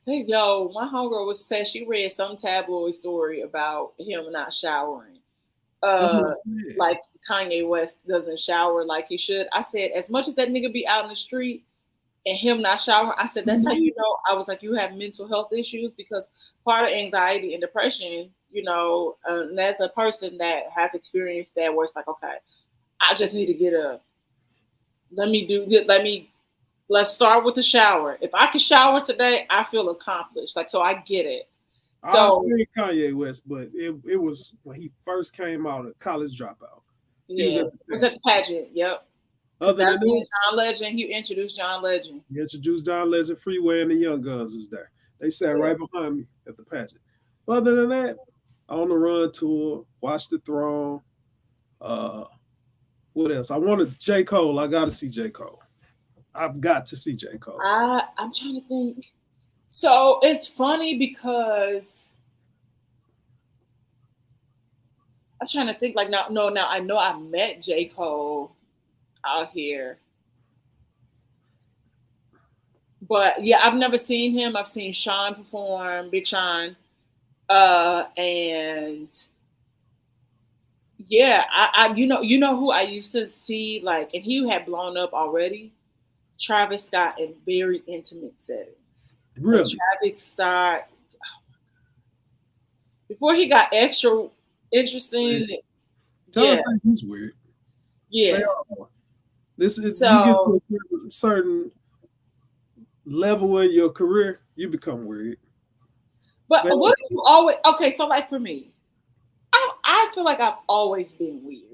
Hey, yo, my homegirl was said she read some tabloid story about him not showering. Like Kanye West doesn't shower like he should. I said, as much as that nigga be out in the street and him not showering, I said, that's how you know. I was like, you have mental health issues, because part of anxiety and depression, you know, and as a person that has experienced that, where it's like, okay, I just need to get up. Let's start with the shower. If I can shower today, I feel accomplished. Like, so I get it. So I've seen Kanye West, but it was when he first came out, a college dropout. Yeah, it was at the pageant. Yep. Other That's than when that, John Legend, he introduced John Legend. He introduced John Legend, Freeway, and the Young Guns was there. They sat right behind me at the pageant. Other than that, On the Run tour, Watch the Throne. What else? I wanted J. Cole. I got to see J. Cole. I've got to see J. Cole. I'm trying to think. So it's funny because I'm trying to think. Like now I know I met J. Cole out here, but yeah, I've never seen him. I've seen Sean perform, Big Sean, and yeah, I you know who I used to see, like, and he had blown up already. Travis Scott in very intimate settings. Really? Travis Scott, before he got extra interesting. Tell us he's weird. Yeah. This is, so, you get to a certain level in your career, you become weird. But what if you always okay? So like for me, I feel like I've always been weird.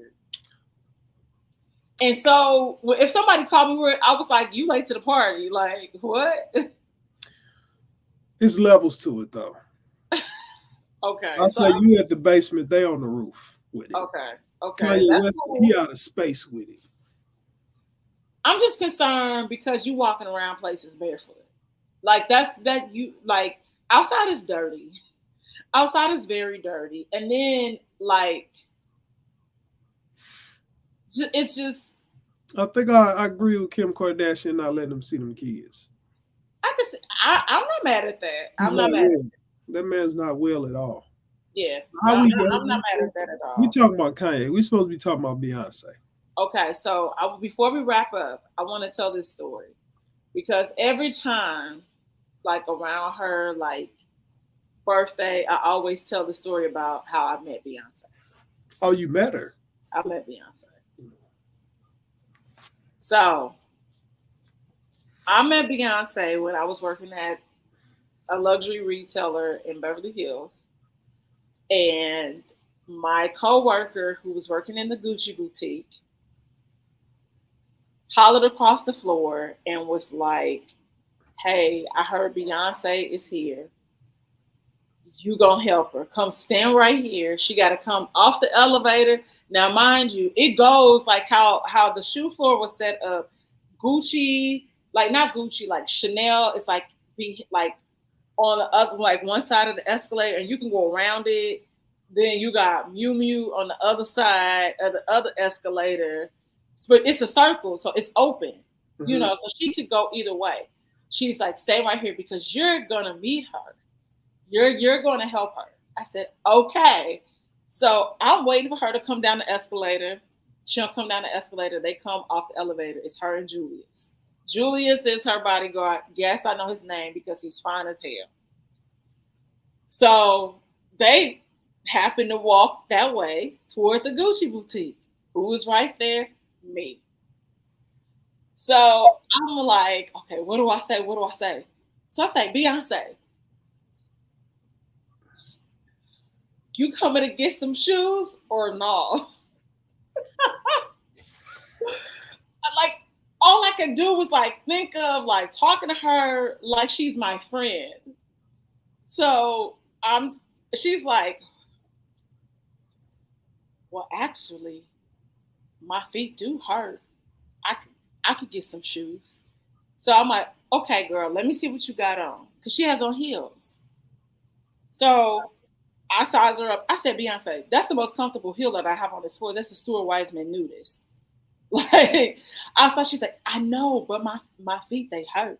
And so if somebody called me weird, I was like, you late to the party. Like, what? It's levels to it, though. Okay. I say you at the basement, they on the roof with it. Okay. Kanye West, cool. He out of space with it. I'm just concerned because you walking around places barefoot. Like like outside is dirty. Outside is very dirty. And then like it's just. I think I agree with Kim Kardashian not letting them see them kids. I'm not mad at that. I'm not mad at that. That man's not well at all. Yeah. I'm not mad at that at all. We talking about Kanye. We supposed to be talking about Beyonce. Okay, so before we wrap up, I want to tell this story. Because every time, like around her like birthday, I always tell the story about how I met Beyonce. Oh, you met her? I met Beyonce. So, I met Beyonce when I was working at a luxury retailer in Beverly Hills. And my coworker, who was working in the Gucci boutique, hollered across the floor and was like, hey, I heard Beyonce is here. You gonna help her. Come stand right here. She got to come off the elevator. Now, mind you, it goes like how the shoe floor was set up. Gucci, like not Gucci, like Chanel is like on the other, like one side of the escalator, and you can go around it. Then you got Miu Miu on the other side of the other escalator. But it's a circle, so it's open. Mm-hmm. You know, so she could go either way. She's like, stay right here because you're gonna meet her. You're gonna help her. I said, okay. So I'm waiting for her to come down the escalator. She'll come down the escalator. They come off the elevator. It's her and Julius. Julius is her bodyguard. Yes, I know his name because he's fine as hell. So they happened to walk that way toward the Gucci boutique. Who was right there? Me. So I'm like, okay, what do I say? What do I say? So I say, Beyonce, you coming to get some shoes or no? Like all I could do was like think of like talking to her like she's my friend. So she's like, well, actually, my feet do hurt. I could get some shoes. So I'm like, okay, girl, let me see what you got on. Cause she has on heels. So I sized her up. I said, Beyonce, that's the most comfortable heel that I have on this floor. That's the Stuart Weitzman nudist. Like I saw, she's like, I know, but my feet they hurt.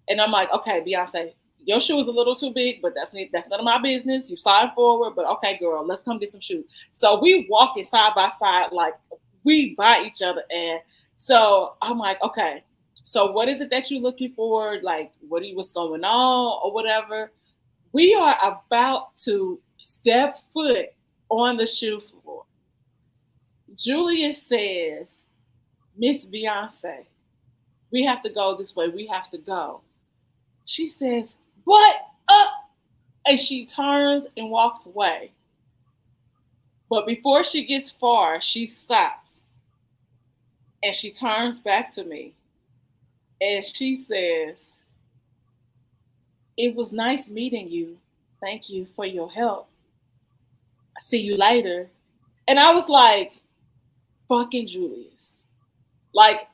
And I'm like, okay, Beyonce, your shoe is a little too big, but that's none of my business. You slide forward, but okay, girl, let's come get some shoes. So we walking side by side, like we by each other. And so I'm like, okay, so what is it that you're looking for? Like, what's going on or whatever? We are about to step foot on the shoe floor. Julius says, Miss Beyonce, we have to go this way. We have to go. She says, what up? And she turns and walks away. But before she gets far, she stops. And she turns back to me. And she says, it was nice meeting you. Thank you for your help. See you later. And I was like, fucking Julius. Like,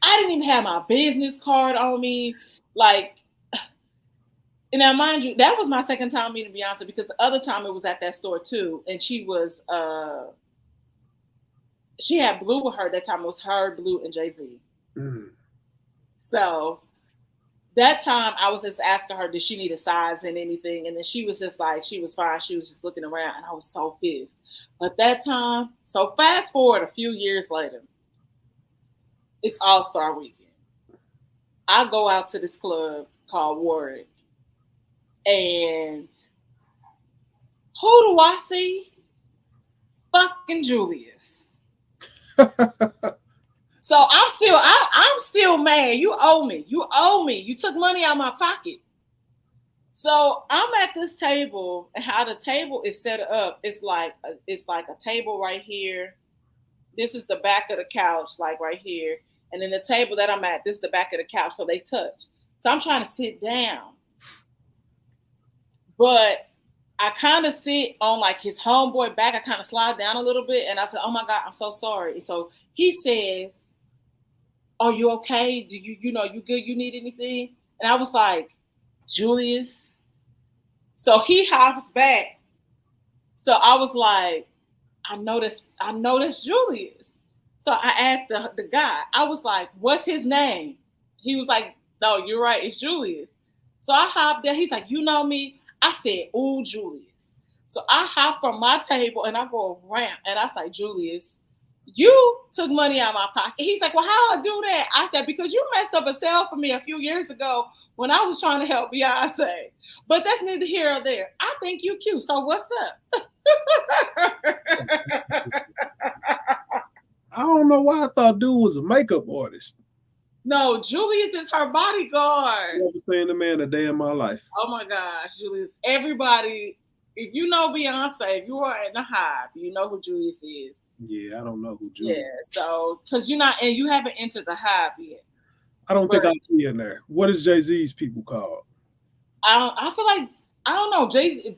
I didn't even have my business card on me. Like, and now mind you, that was my second time meeting Beyonce because the other time it was at that store too. And she had Blue with her. That time it was her, Blue, and Jay-Z. Mm. So that time I was just asking her, did she need a size and anything? And then she was just like, she was fine. She was just looking around and I was so pissed. But that time, so fast forward a few years later, it's All-Star Weekend. I go out to this club called Warwick. And who do I see? Fucking Julius. So I'm still mad. You owe me. You took money out of my pocket. So I'm at this table, and how the table is set up, it's like a table right here. This is the back of the couch, like right here. And then the table that I'm at, this is the back of the couch, so they touch. So I'm trying to sit down. But I kind of sit on like his homeboy back. I kind of slide down a little bit. And I said, oh my God, I'm so sorry. So he says, are you okay? Do you good? You need anything? And I was like, Julius. So he hops back. So I was like, I noticed Julius. So I asked the guy, I was like, what's his name? He was like, no, you're right. It's Julius. So I hopped there. He's like, you know me? I said, ooh, Julius. So I hop from my table and I go around and I say, Julius, you took money out of my pocket. He's like, well, how I do that? I said, because you messed up a sale for me a few years ago when I was trying to help Beyonce. But that's neither here or there. I think you cute. So what's up? I don't know why I thought dude was a makeup artist. No, Julius is her bodyguard. I've never seen the man a day in my life. Oh my gosh, Julius. Everybody, if you know Beyonce, if you are in the Hive, you know who Julius is. Yeah, I don't know who Julius is. Yeah, so, because you're not, and you haven't entered the Hive yet. I don't think I'll be in there. What is Jay-Z's people called? I feel like, I don't know.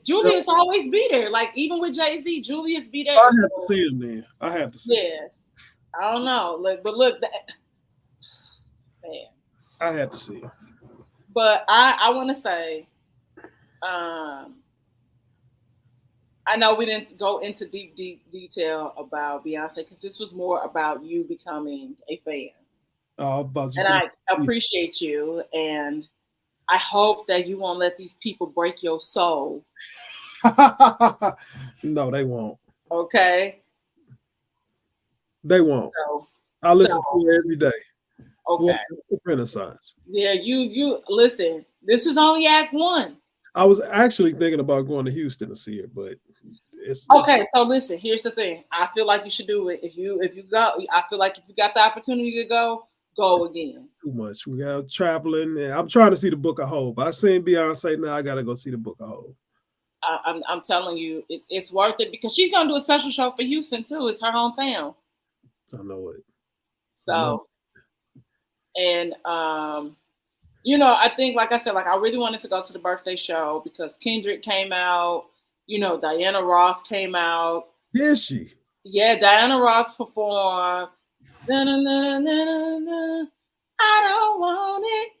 Julius always be there. Like, even with Jay-Z, Julius be there. I have to see him then. I have to see him. Yeah. I don't know. But look, man. I had to see him. But I want to say, I know we didn't go into deep detail about Beyonce because this was more about you becoming a fan. And I appreciate you, and I hope that you won't let these people break your soul. No, they won't. Okay? They won't. I listen to it every day. Okay. Renaissance. Yeah, you listen. This is only Act 1. I was actually thinking about going to Houston to see her, but it's Okay, so listen, here's the thing. I feel like you should do it. If you go, I feel like if you got the opportunity to go again. too much. We got traveling, and I'm trying to see the Book of Hope. I seen Beyonce, now I gotta go see the Book of Hope. I'm telling you, it's worth it because she's gonna do a special show for Houston too. It's her hometown. I know it. So, and I think, like I said, like I really wanted to go to the birthday show because Kendrick came out. Diana Ross came out. Did she? Yeah, Diana Ross performed. Na, na, na, na, na, I don't want it.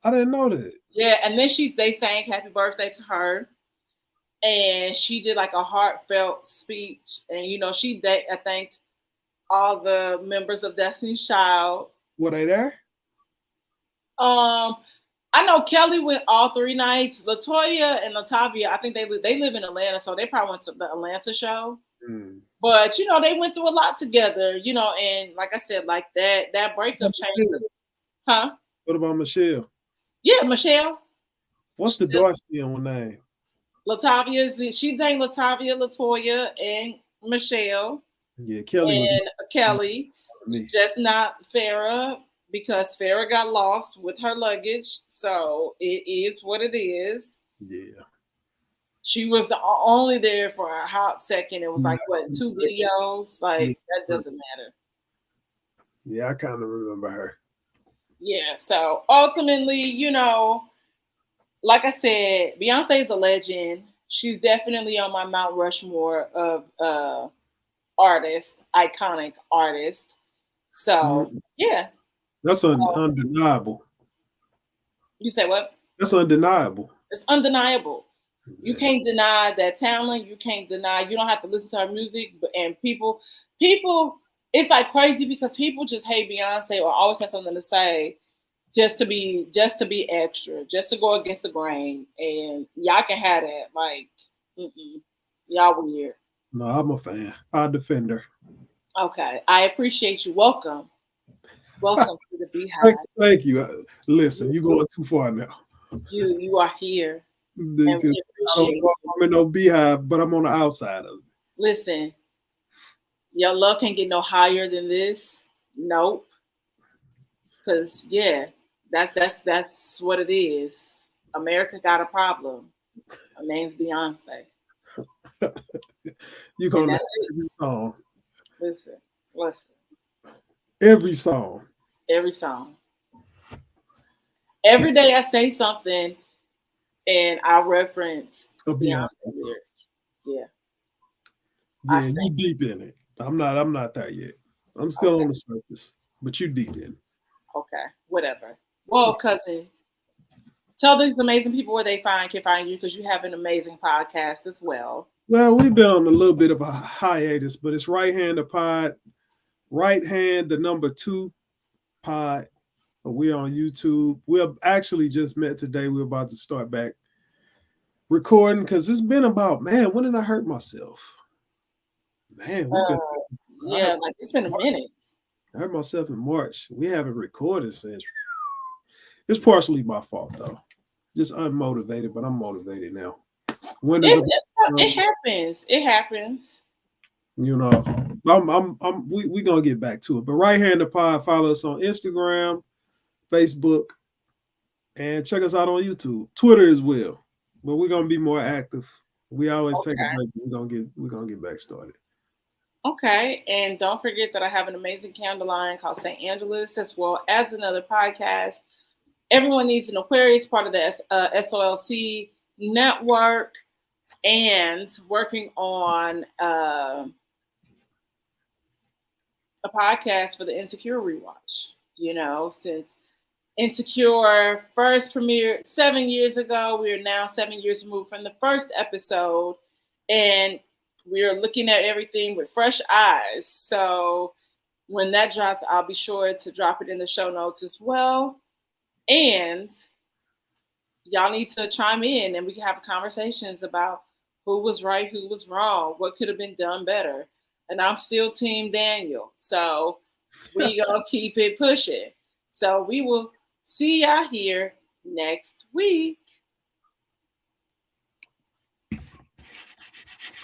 I didn't know that. Yeah, and then they sang happy birthday to her. And she did like a heartfelt speech. And, she thanked all the members of Destiny's Child. Were they there? I know Kelly went all 3 nights. Latoya and Latavia, I think they live in Atlanta, so they probably went to the Atlanta show. Mm. But they went through a lot together, and like I said, like that breakup changed. Huh? What about Michelle? Yeah, Michelle. What's the dark-skinned name? She thanked Latavia, Latoya, and Michelle. Yeah, Kelly and Kelly. Just not Farrah, because Farrah got lost with her luggage. So it is what it is. Yeah. She was only there for a hot second. It was like, 2 videos? Like, that doesn't matter. Yeah, I kind of remember her. Yeah, so ultimately, like I said, Beyonce is a legend. She's definitely on my Mount Rushmore of artists, iconic artists. So, yeah. That's undeniable. You say what? That's undeniable. It's undeniable. You can't deny that talent. You can't deny. You don't have to listen to her music. And people, it's like crazy because people just hate Beyonce or always have something to say, just to be extra, just to go against the grain. And y'all can have that. Like, y'all weird. No, I'm a fan. I defend her. Okay, I appreciate you. Welcome to the Beyhive. Thank you. Listen, you're going too far now. You are here. I'm in no Beyhive, but I'm on the outside of it. Listen, your love can't get no higher than this. Nope. Because that's what it is. America got a problem. Her name's Beyonce. You're gonna listen to every song. Listen. Every song. Every song. Every day I say something and I reference a Beyonce lyric. Yeah. Yeah, you deep in it. I'm not there yet. I'm still on the surface, but you deep in it. Okay, whatever. Well, cousin, tell these amazing people where they can find you, because you have an amazing podcast as well. Well, we've been on a little bit of a hiatus, but it's Right Hand the Pod, Right Hand the number 2 pod. We're on YouTube. We're actually just met today. We're about to start back recording because it's been about, man, when did I hurt myself? Man, it's been a minute. I hurt myself in March. We haven't recorded since. It's partially my fault though. Just unmotivated, but I'm motivated now. It happens. It happens. We gonna get back to it. But Right Hand the Pod, follow us on Instagram, Facebook, and check us out on YouTube, Twitter as well. But we're gonna be more active. We always take a break. We're gonna get back started. Okay, and don't forget that I have an amazing candle line called St. Angeles, as well as another podcast. Everyone Needs an Aquarius, part of the SOLC network, and working on a podcast for the Insecure rewatch. Since Insecure first premiered 7 years ago, we are now 7 years removed from the first episode, and we are looking at everything with fresh eyes. So when that drops, I'll be sure to drop it in the show notes as well. And y'all need to chime in and we can have conversations about who was right, who was wrong, what could have been done better. And I'm still Team Daniel. So we gonna keep it pushing. So we will see y'all here next week.